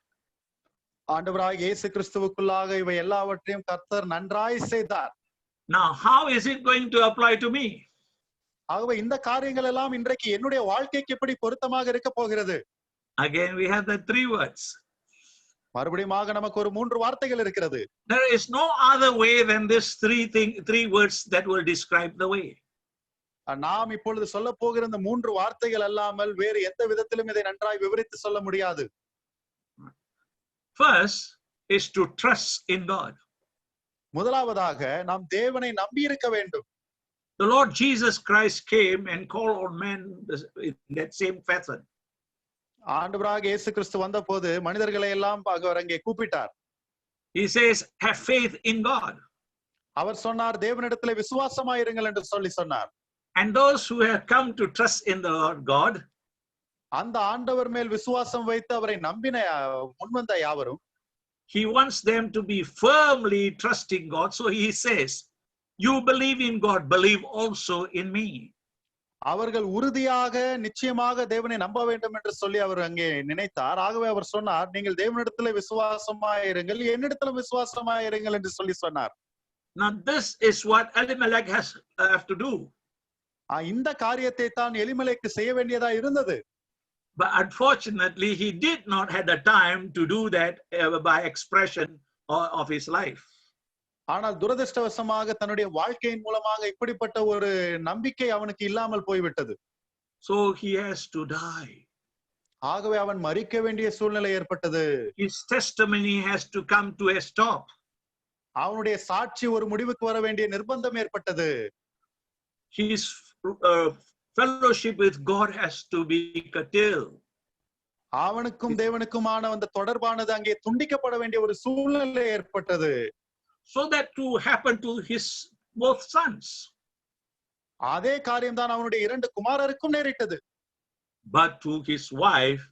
ஆண்டவராகிய இயேசு கிறிஸ்துவுக்குள்ளாக இவை எல்லாவற்றையும் கர்த்தர் நன்றாய் செய்தார். Now, how is it going to apply to me? ஆகவே இந்த காரியங்கள் எல்லாம் இன்றைக்கு என்னுடைய வாழ்க்கைக்கு எப்படி பொருத்தமாக இருக்க போகிறது? Again, we have the 3 words. மறுபடியுமாக நமக்கு ஒரு 3 வார்த்தைகள் இருக்கிறது. There is no other way than this 3 words that will describe the way. நாம் இப்பொழுது சொல்ல போகிற இந்த 3 வார்த்தைகள் அல்லாமல் வேறு எந்த விதத்திலும் இதை நன்றாய் விவரித்து சொல்ல முடியாது. First is to trust in God. முதலாவதாக நாம் தேவனை நம்பி இருக்க வேண்டும். The Lord Jesus Christ came and called on men in that same fashion. ஆண்டவராகிய இயேசு கிறிஸ்து வந்தபோது மனிதர்களை எல்லாம் அவர் அங்கே கூப்பிட்டார். He says, have faith in God. அவர் சொன்னார், தேவனிடத்திலே விசுவாசமாயிருங்கள் என்று சொன்னார். And those who have come to trust in the Lord God, அந்த ஆண்டவர் மேல் விசுவாசம் வைத்து அவரை நம்பின முன்வந்த யாவரும், he wants them to be firmly trusting God. So he says, you believe in God, believe also in me. அவர்கள் உறுதியாக நிச்சயமாக தேவனை நம்ப வேண்டும் என்று சொல்லி அவர் அங்கே நினைத்தார். ஆகவே அவர் சொன்னார், நீங்கள் தேவனிடத்திலே விசுவாசமாயிருங்கள், என்னிடத்திலும் விசுவாசமாயிருங்கள் என்று சொல்லி சொன்னார். Now this is what Elimelech have to do. இந்த காரியத்தை தான் எலிமெலேக்கு செய்ய வேண்டியதா இருந்தது. But unfortunately, he did not have the time to do that by expression of his life. ஆனால் துரதிர்ஷ்டவசமாக தன்னுடைய வாழ்க்கையின் மூலமாக இப்படிப்பட்ட ஒரு நம்பிக்கை அவனுக்கு இல்லாமல் போய்விட்டது. So he has to die. ஆகவே அவன் மரிக்க வேண்டிய சூழ்நிலை ஏற்பட்டது. His testimony has to come to a stop. அவனுடைய சாட்சி ஒரு முடிவுக்கு வர வேண்டிய நிர்பந்தம் ஏற்பட்டது. His fellowship with God has to be curtailed. அவனுக்கும் தேவனுக்குமான அந்த தொடர்பானது அங்கே துண்டிக்கப்பட வேண்டிய ஒரு சூழ்நிலை ஏற்பட்டது. So that to happen to his both sons. அதே காரியம் தான் அவனுடைய 2 குமாரருக்கும் நேரிட்டது. But to his wife,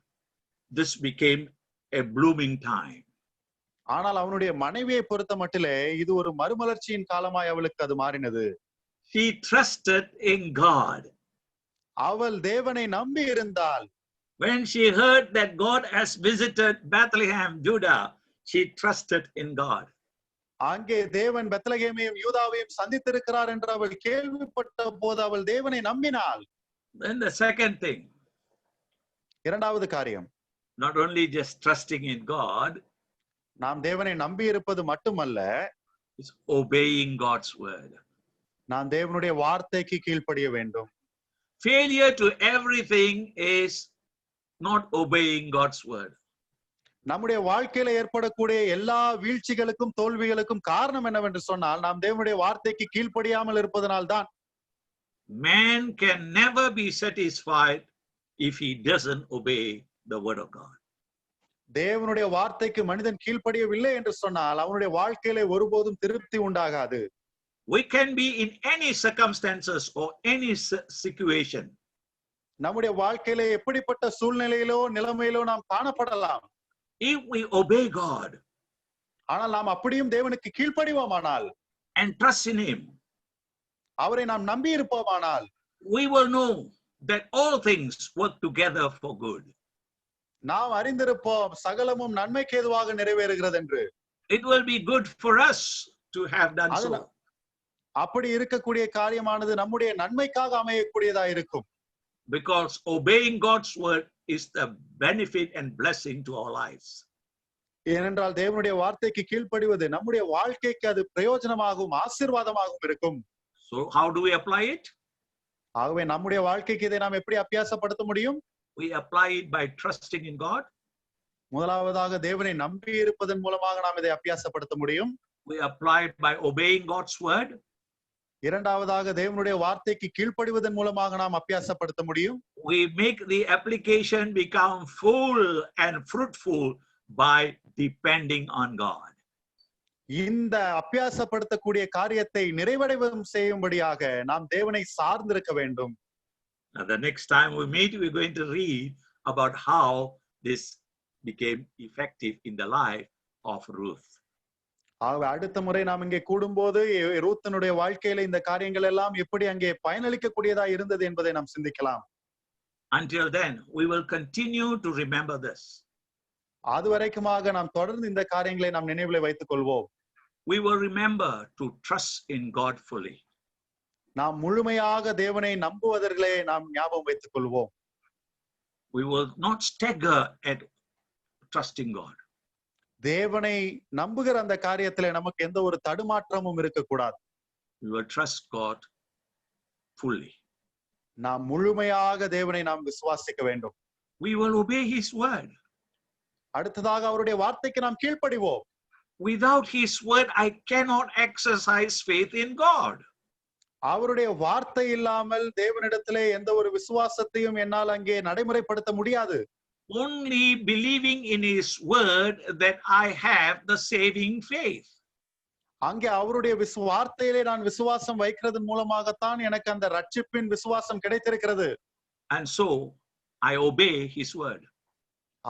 this became a blooming time. ஆனால் அவனுடைய மனைவியை பொறுத்த மட்டிலே இது ஒரு மறுமலர்ச்சியின் காலமாய் அவளுக்கு அது மாறினது. She trusted in God. அவள் தேவனை நம்பி இருந்தாள். When she heard that God has visited Bethlehem, Judah, she trusted in God. அங்கே தேவன் பெத்லகேமையும் யூதாவையும் சந்தித்திருக்கிறார் என்று அவள் கேள்விப்பட்ட போது அவள் தேவனை நம்பினாள். Then the second thing, இரண்டாவது காரியம், not only just trusting in God, நாம் தேவனை நம்பி இருப்பது மட்டுமல்ல, is obeying God's word. நாம் தேவனுடைய வார்த்தைக்கு கீழ்ப்படிய வேண்டும். Failure to everything is not obeying God's word. நம்முடைய வாழ்க்கையில ஏற்படக்கூடிய எல்லா வீழ்ச்சிகளுக்கும் தோல்விகளுக்கும் காரணம் என்னவென்று சொன்னால் நாம் தேவனுடைய வார்த்தைக்கு கீழ்ப்படியாமல் இருப்பதனால் தான். Man can never be satisfied if he doesn't obey the word of God. தேவனுடைய வார்த்தைக்கு மனிதன் கீழ்ப்படியவில்லை என்று சொன்னால் அவனுடைய வாழ்க்கையில ஒருபோதும் திருப்தி உண்டாகாது. We can be in any circumstances or any situation. நம்முடைய வாழ்க்கையில எப்படிப்பட்ட சூழ்நிலையிலோ நிலைமையிலோ நாம் காணப்படலாம். If we obey God, ஆனால் நாம் அப்படியும் தேவனுக்கு கீழ்ப்படிவோமானால், and trust in him, அவரை நாம் நம்பி இருப்போமானால், we will know that all things work together for good. நாம் அறிந்திருப்போம் சகலமும் நன்மைக்கு ஏதுவாக நிறைவேறுகிறது என்று. It will be good for us to have done so. அப்படி இருக்கக்கூடிய காரியமானது நம்முடைய நன்மைக்காக அமையக்கூடியதா இருக்கும். Because obeying God's word is the benefit and blessing to our lives. ஏனென்றால் தேவனுடைய வார்த்தைக்கு கீழ்ப்படிவது நம்முடைய வாழ்க்கைக்கு அது பிரயோஜனமாகவும் ஆசீர்வாதமாகவும் இருக்கும். So how do we apply it? ஆகவே நம்முடைய வாழ்க்கைக்கு இதை நாம் எப்படி அபியாசப்படுத்த முடியும்? We apply it by trusting in God. முதலாவதாக தேவனை நம்பி இருப்பதன் மூலமாக நாம் இதை அபியாசப்படுத்த முடியும். We apply it by obeying God's word. இரண்டாவதாக தேவனுடைய வார்த்தைக்கு கீழ்ப்படிவதன் மூலமாக நாம் அபியாசப்படுத்த முடியும். We make the application become full and fruitful by depending on God. இந்த அபியாசப்படுத்தக்கூடிய காரியத்தை நிறைவடைவும் செய்யும்படியாக நாம் தேவனை சார்ந்திருக்க வேண்டும். Now, the next time we meet, we're going to read about how this became effective in the life of Ruth. அடுத்த முறை நாம் இங்கே கூடும்போது ரூத்தனுடைய வாழ்க்கையில இந்த காரியங்கள் எல்லாம் எப்படி அங்கே பயனளிக்கக்கூடியதா இருந்தது என்பதை நாம் சிந்திக்கலாம். Until then, we will continue to remember this. அது வரைக்குமாக நாம் தொடர்ந்து இந்த காரியங்களை நாம் நினைவில் வைத்துக் கொள்வோம். We will remember to trust in God fully. நாம் முழுமையாக தேவனை நம்புவதற்கே நாம் ஞாபகம் வைத்துக் கொள்வோம். We will not stagger at trusting God. தேவனை நம்புகிற அந்த காரியத்துல நமக்கு எந்த ஒரு தடுமாற்றமும் இருக்கக்கூடாது. We will trust God fully. நாம் முழுமையாக தேவனை நாம் விசுவாசிக்க வேண்டும். We will obey His word. அடுத்ததாக அவருடைய வார்த்தைக்கு நாம் கீழ்ப்படிவோம். Without His word, I cannot exercise faith in God. அவருடைய வார்த்தை இல்லாமல் தேவனிடத்திலே எந்த ஒரு விசுவாசத்தையும் என்னால் அங்கே நடைமுறைப்படுத்த முடியாது. Only believing in His word that I have the saving faith. அங்கே அவருடைய வார்த்தையிலே நான் விசுவாசம் வைக்கிறதன் மூலமாகத்தான் எனக்கு அந்த ரட்சிப்பின் விசுவாசம் கிடைத்திருக்கிறது. And so I obey His word.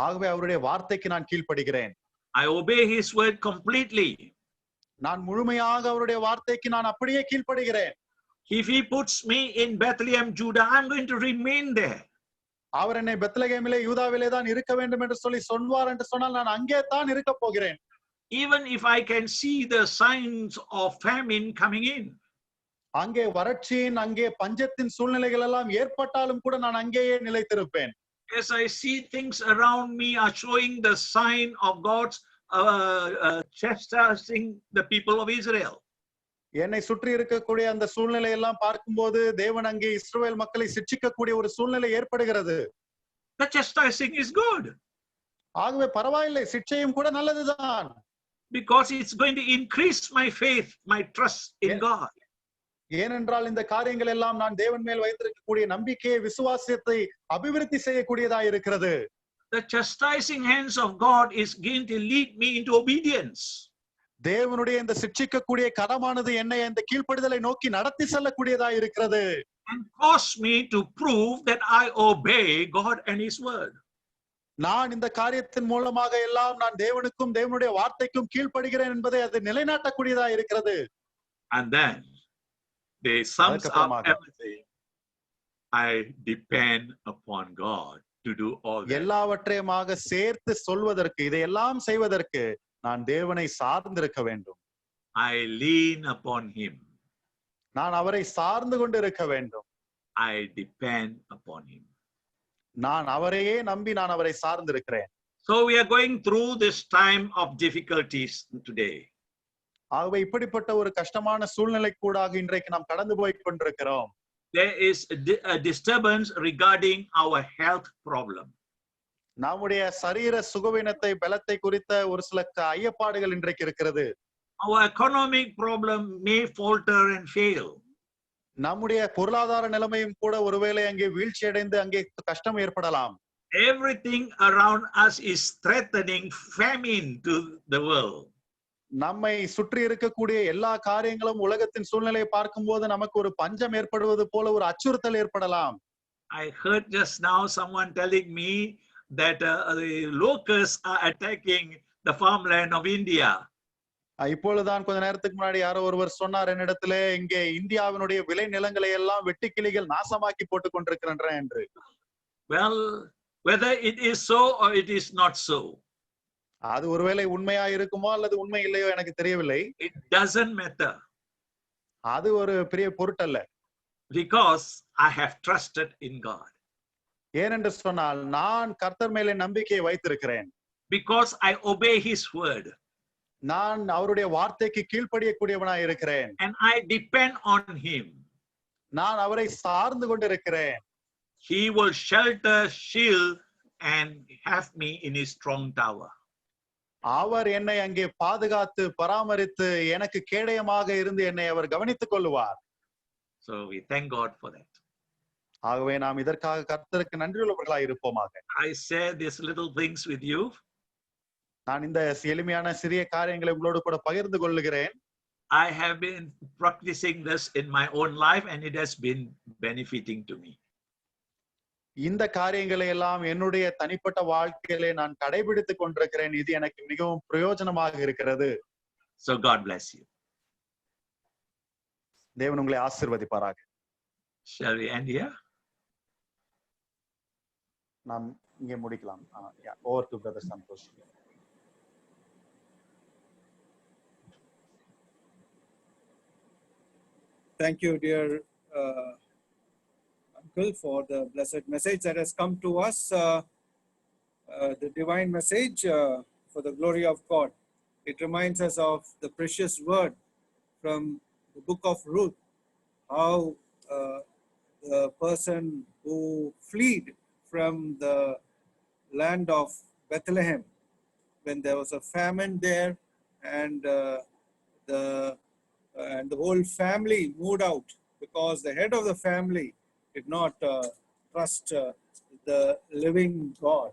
ஆகவே அவருடைய வார்த்தைக்கு நான் கீழ்ப்படுகிறேன். I obey His word completely. நான் முழுமையாக அவருடைய வார்த்தைக்கு நான் அப்படியே கீழ்ப்படுகிறேன். If He puts me in Bethlehem, Judah, I'm going to remain there. அவர் என்னை பெத்லகேமிலே யூதாவிலே தான் இருக்க வேண்டும் என்று சொல்லி சொன்னார் என்று சொன்னால் நான் அங்கே தான் இருக்க போகிறேன். Even if I can see the signs of famine coming in. அங்கே வறட்சியின் அங்கே பஞ்சத்தின் சூழ்நிலைகள் எல்லாம் ஏற்பட்டாலும் கூட நான் அங்கேயே நிலைத்திருப்பேன். As I see things around me are showing the sign of God's chastising the people of Israel. என்னை சுற்றி இருக்கக்கூடிய அந்த சூழ்நிலை எல்லாம் பார்க்கும்போது தேவன் அங்கே இஸ்ரவேல் மக்களை சிட்சிக்கக்கூடிய ஒரு சூழ்நிலை ஏற்படுகிறது. The chastising is good. ஆகவே பரவாயில்லை, சிட்சையும் கூட நல்லதுதான். Because it's going to increase my faith, my trust in God. ஏனென்றால் இந்த காரியங்கள் எல்லாம் நான் தேவன் மேல் வைத்திருக்கக்கூடிய நம்பிக்கையை விசுவாசத்தை அபிவிருத்தி செய்யக்கூடியதா இருக்கிறது. The chastising hands of God is going to lead me into obedience. தேவனுடைய இந்த சிட்சிக்கக்கூடிய கரமானது என்னை இந்த கீழ்ப்படிதலை நோக்கி நடத்தி செல்லக்கூடியதா இருக்கிறது. And cause me to prove that I obey God and His word. நான் இந்த காரியத்தின் மூலமாக எல்லாம் நான் தேவனுக்கும் தேவனுடைய வார்த்தைக்கும் கீழ்ப்படுகிறேன் என்பதை அது நிலைநாட்டக்கூடியதா இருக்கிறது. And then they sums up everything. I depend upon God to do all that. எல்லாவற்றையுமாக சேர்த்து சொல்வதற்கு, இதையெல்லாம் செய்வதற்கு நான் தேவனை சார்ந்திருக்க வேண்டும். I lean upon Him. நான் அவரை சார்ந்து கொண்டு இருக்க வேண்டும். I depend upon Him. நான் அவரையே நம்பி நான் அவரை சார்ந்திருக்கிறேன். So we are going through this time of difficulties today. ஆகவே இப்படிப்பட்ட ஒரு கஷ்டமான சூழ்நிலை கூடாக இன்றைக்கு நாம் கடந்து போய் கொண்டிருக்கிறோம். There is a disturbance regarding our health problem. நம்முடைய சரீர சுகவீனத்தை பலத்தை குறித்த ஒரு சில ஐயப்பாடுகள் இன்றைக்கு இருக்கிறது. Our economic problem may falter and fail. நம்முடைய பொருளாதார நிலைமையும் கூட ஒருவேளை அங்கே வீழ்ச்சி அடைந்து அங்கே கஷ்டம் ஏற்படலாம். Everything around us is threatening famine to the world. நம்மை சுற்றி இருக்கக்கூடிய எல்லா காரியங்களும் உலகத்தின் சூழ்நிலையை பார்க்கும்போது நமக்கு ஒரு பஞ்சம் ஏற்படுவது போல ஒரு அச்சுறுத்தல் ஏற்படலாம். I heard just now someone telling me that the locusts are attacking the farmland of India. இப்பொழுதுதான் கொஞ்ச நேரத்துக்கு முன்னாடி யாரோ ஒருவர் சொன்னார் என்னிடத்துல, இங்கே இந்தியாவினுடைய விளை நிலங்களை எல்லாம் வெட்டுக்கிளிகள் நாசமாக்கி போட்டுக் கொண்டிருக்கின்றன என்று. Well, whether it is so or it is not so, அது ஒருவேளை உண்மையா இருக்குமோ அல்லது உண்மை இல்லையோ எனக்கு தெரியவில்லை. it doesn't matter. அது ஒரு பெரிய பொருட்டல்ல. Because I have trusted in God. ஏனென்று சொன்னால் நான் கர்த்தர் மேலே நம்பிக்கையை வைத்திருக்கிறேன். Because I obey His word. நான் அவருடைய வார்த்தைக்கு கீழ்ப்படியக்கூடியவனாய் இருக்கிறேன். And I depend on Him. நான் அவரை சார்ந்து கொண்டிருக்கிறேன். He will shelter, shield, and have me in His strong tower. அவர் என்னை அங்கே பாதுகாத்து பராமரித்து எனக்கு கேடயமாக இருந்து என்னை அவர் கவனித்துக் கொள்ளுவார். So we thank God for that. ஆகவே நாம் இதற்காக கர்த்தருக்கு நன்றியுள்ளவர்களாய் இருப்போமாக. I share these little things with you. நான் இந்த எளிமையான சிறிய காரியங்களை உங்களோடு கூட பகிர்ந்து கொள்ளுகிறேன். I have been practicing this in my own life and it has been benefiting to me. இந்த காரியங்களை எல்லாம் என்னுடைய தனிப்பட்ட வாழ்க்கையிலே நான் கடைபிடித்துக் கொண்டிருக்கிறேன். இது எனக்கு மிகவும் பிரயோஜனமாக இருக்கிறது. So God bless you. தேவன் உங்களை ஆசீர்வதிப்பாராக. Shall we end here? நாம் இங்கே முடிக்கலாம். Over to Brother Santosh. Thank you, dear Uncle, for the blessed message that has come to us, the divine message for the glory of God. It reminds us of the precious word from the book of Ruth, how the person who fled from the land of Bethlehem when there was a famine there, and the whole family moved out because the head of the family did not trust the living God.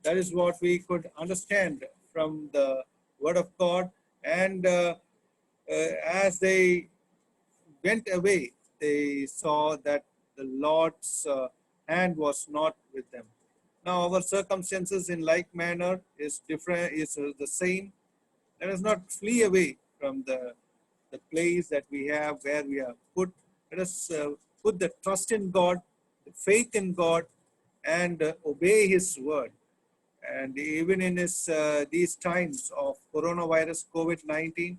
That is what we could understand from the word of God. And as they went away, they saw that the Lord's hand was not with them. Now our circumstances in like manner is different, is the same. Let us not flee away from the place that we have, where we are put. Let us put the trust in God, the faith in God, and obey His word. And even in these times of coronavirus, COVID-19,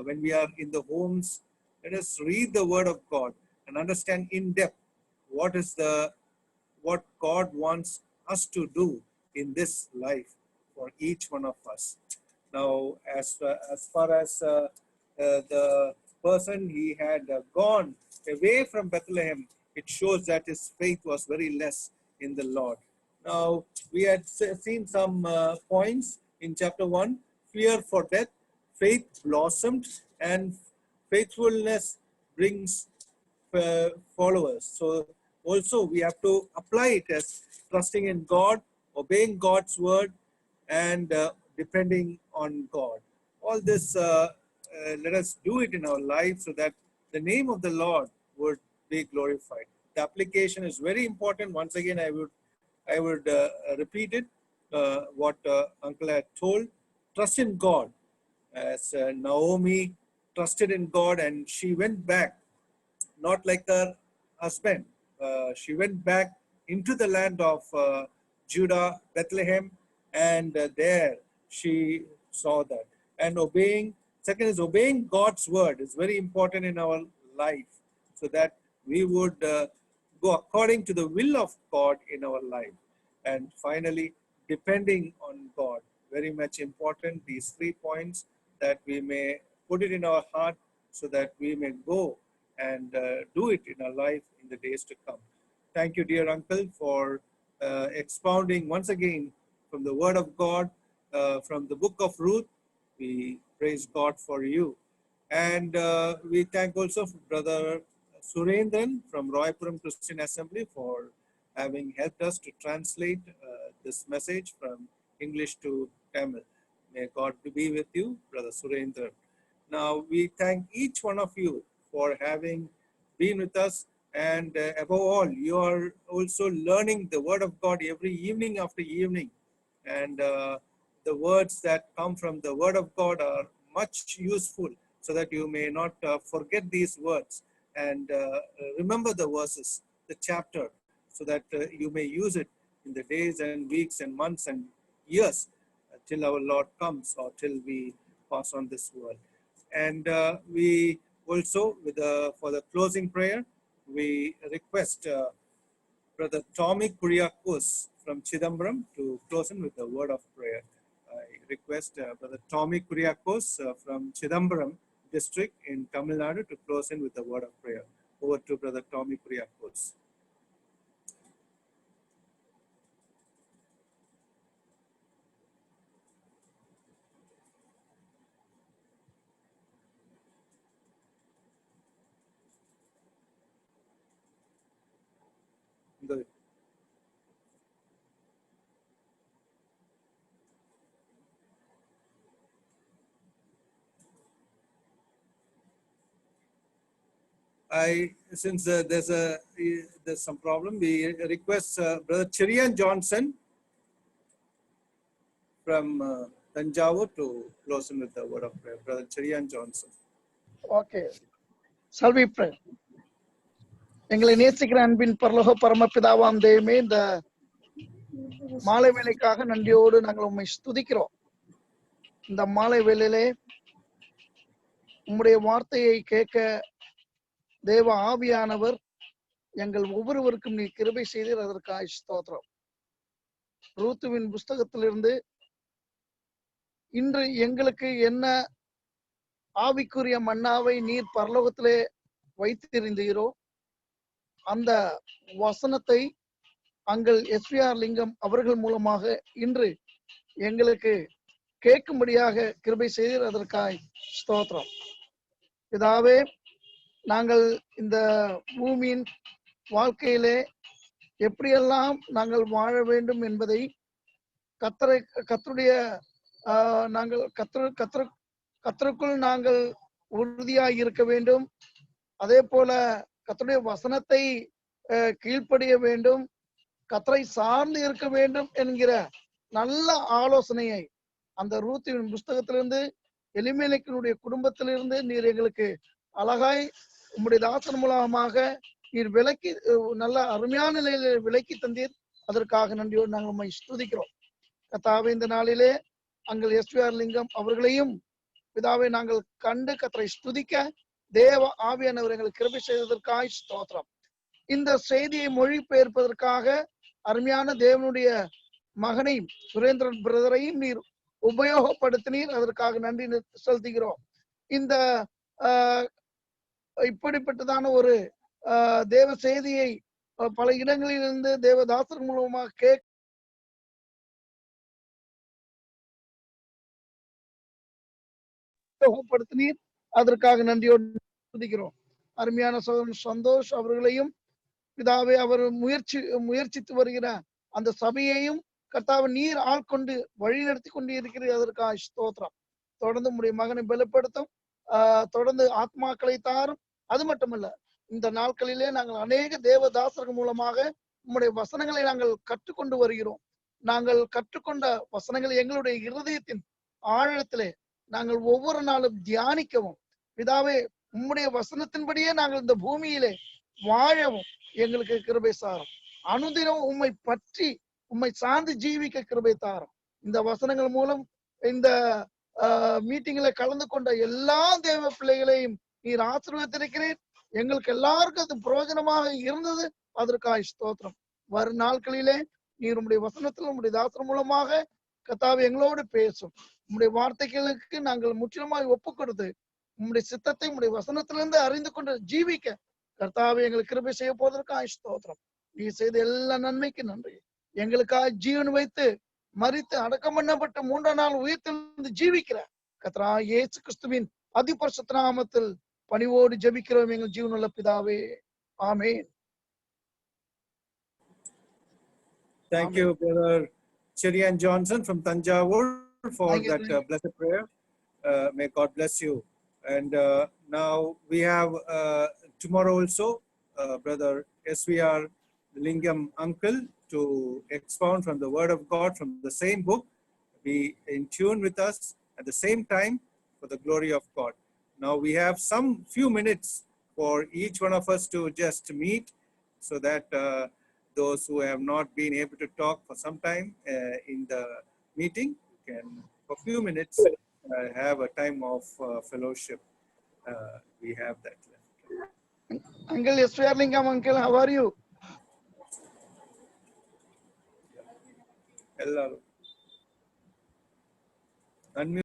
when we are in the homes, let us read the word of God and understand in depth what God wants us to do in this life for each one of us. Now, as far as the person, he had gone away from Bethlehem, it shows that his faith was very less in the Lord. Now, we had seen some points in chapter 1. Fear for death, faith blossomed, and faithfulness brings followers. So also we have to apply it as trusting in God, obeying God's word, and depending on God. All this, let us do it in our life so that the name of the Lord would be glorified. The application is very important. Once again, I would repeat it, what Uncle had told. Trust in God. As Naomi trusted in God, and she went back, not like her husband. She went back into the land of Judah, Bethlehem, and there she saw that. And second is obeying God's word is very important in our life, so that we would go according to the will of God in our life. And finally, depending on God, very much important, these 3 points, that we may put it in our heart so that we may go and do it in our life in the days to come. Thank you, dear Uncle, for expounding once again from the word of God, from the book of Ruth. We praise God for you. And we thank also Brother Surendran from Royapuram Christian Assembly for having helped us to translate this message from English to Tamil. May God be with you, Brother Surendran. Now, we thank each one of you for having been with us. And above all, you are also learning the word of God every evening after evening. And the words that come from the word of God are much useful, so that you may not forget these words, and remember the verses, the chapter, so that you may use it in the days and weeks and months and years till our Lord comes, or till we pass on this world. And we also, for the closing prayer, we request Brother Tommy Kuriakos from Chidambaram to close in with the word of prayer. I request Brother Tommy Kuriakos from Chidambaram district in Tamil Nadu to close in with the word of prayer. Over to Brother Tommy Kuriakos. Good. Since there's some problem, we request Brother Chirian Johnson from Tanjavur to close in with the word of prayer. Brother Chirian Johnson. Okay. Shall we pray? எங்களை நேசிக்கிற அன்பின் பரலோக பரமபிதாவாம் தெய்வமே, இந்த மாலை வேளைக்காக நன்றியோடு நாங்கள் உம்மை ஸ்துதிக்கிறோம். இந்த மாலை வேளையிலே உம்முடைய வார்த்தையை கேட்க தேவ ஆவியானவர் எங்கள் ஒவ்வொருவருக்கும் நீ கிருபை செய்தீர், அதற்காக ஸ்தோத்திரம். ரூத்துவின் புஸ்தகத்திலிருந்து இன்று எங்களுக்கு என்ன ஆவிக்குரிய மன்னாவை நீர் பரலோகத்திலே வைத்திருந்தீரோ அந்த வசனத்தை அங்கள் SVR லிங்கம் அவர்கள் மூலமாக இன்று எங்களுக்கு கேட்கும்படியாக கிருபை செய்தீர், அதற்காய் ஸ்தோத்திரம். பிதாவே, நாங்கள் இந்த பூமியின் வாழ்க்கையிலே எப்படியெல்லாம் நாங்கள் வாழ வேண்டும் என்பதை கர்த்தருடைய நாங்கள் கர்த்தருக்குள் நாங்கள் உறுதியாய் இருக்க வேண்டும். அதே போல கர்த்தருடைய வசனத்தை கீழ்ப்படிய வேண்டும், கர்த்தரை சார்ந்து இருக்க வேண்டும் என்கிற நல்ல ஆலோசனையை அந்த ரூத்தின் புஸ்தகத்திலிருந்து எலிமெலேக்கினுடைய குடும்பத்திலிருந்து நீர் எங்களுக்கு அழகாய் உம்முடைய தாசன் மூலமாக நீர் விலக்கி நல்ல அருமையான நிலையில விலக்கி தந்தீர், அதற்காக நன்றியோடு நாங்கள் உம்மை ஸ்துதிக்கிறோம். கர்த்தாவே, இந்த நாளிலே அங்கள் SVR லிங்கம் அவர்களையும் பிதாவை நாங்கள் கண்டு கர்த்தரை ஸ்துதிக்க தேவ ஆவியானவர் எங்களுக்கு கிருபை செய்ததற்காக ஸ்தோத்திரம். இந்த செய்தியை மொழிபெயர்ப்பதற்காக அருமையான தேவனுடைய மகனையும் சுரேந்திரன் பிரதரையும் நீர் உபயோகப்படுத்தினீர், அதற்காக நன்றி செலுத்துகிறோம். இந்த இப்படிப்பட்டதான ஒரு தேவ செய்தியை பல இடங்களிலிருந்து தேவதாசர் மூலமாக உபயோகப்படுத்தினீர், அதற்காக நன்றியோடு துதிக்கிறோம். அருமையான சகோதரன் சந்தோஷ் அவர்களையும் பிதாவே அவர் முயற்சித்து வருகிற அந்த சபையையும் கர்த்தாவை நீர் ஆட்கொண்டு வழி நடத்தி கொண்டு இருக்கிறீர், அதற்காக ஸ்தோத்திரம். தொடர்ந்து உம்முடைய மகனை பலப்படுத்தும், தொடர்ந்து ஆத்மாக்களை தாரும். அது மட்டுமல்ல, இந்த நாட்களிலே நாங்கள் அநேக தேவதாசர்கள் மூலமாக உம்முடைய வசனங்களை நாங்கள் கற்றுக்கொண்டு வருகிறோம். நாங்கள் கற்றுக்கொண்ட வசனங்களை எங்களுடைய இருதயத்தின் ஆழத்திலே நாங்கள் ஒவ்வொரு நாளும் தியானிக்கவும், பிதாவே உம்முடைய வசனத்தின்படியே நாங்கள் இந்த பூமியிலே வாழவும் எங்களுக்கு கிருபை சாரும். அனுதினம் உம்மை பற்றி உம்மை சார்ந்து ஜீவிக்க கிருபை தாரும். இந்த வசனங்கள் மூலம் இந்த மீட்டிங்ல கலந்து கொண்ட எல்லா தேவ பிள்ளைகளையும் நீர் ஆசீர்வதித்திருக்கிறீர். எங்களுக்கு எல்லாருக்கும் அது பிரயோஜனமாக இருந்தது, அதற்காக ஸ்தோத்திரம். வரும் நாட்களிலே நீர் உம்முடைய வசனத்தில் உம்முடைய தாசர் மூலமாக கர்த்தாவே எங்களோடு பேசும். உம்முடைய வார்த்தைகளுக்கு நாங்கள் முற்றிலுமாய் ஒப்பு கொடுத்து உம்முடைய சித்தத்தை உம்முடைய வசனத்திலிருந்து அறிந்து கொண்டு ஜீவிக்க கர்த்தாவே எங்களுக்கு கிருபை செய்ய போவதற்காக ஸ்தோத்திரம். நீ செய்த எல்லா நன்மைக்கு நன்றி. எங்களுக்காக ஜீவன் வைத்து மரித்து அடக்கம் பண்ணப்பட்ட 3ஆம் நாள் உயிர்த்தெழுந்து ஜீவிக்கிற கர்த்தராகிய இயேசு கிறிஸ்துவின் அதிபரிசுத்த நாமத்தில் பணிவோடு ஜெபிக்கிறோம் எங்கள் ஜீவனுள்ள பிதாவே, ஆமென். Thank you, Brother Chirian Johnson from Tanjavur, for that blessed prayer. May God bless you. And now we have tomorrow also Brother SVR Lingam uncle to expound from the Word of God from the same book. Be in tune with us at the same time for the glory of God. Now we have some few minutes for each one of us to just meet, so that those who have not been able to talk for some time in the meeting can for few minutes have a time of fellowship. We have that left. Uncle SVR Lingam uncle, how are you? Hello. Unmute.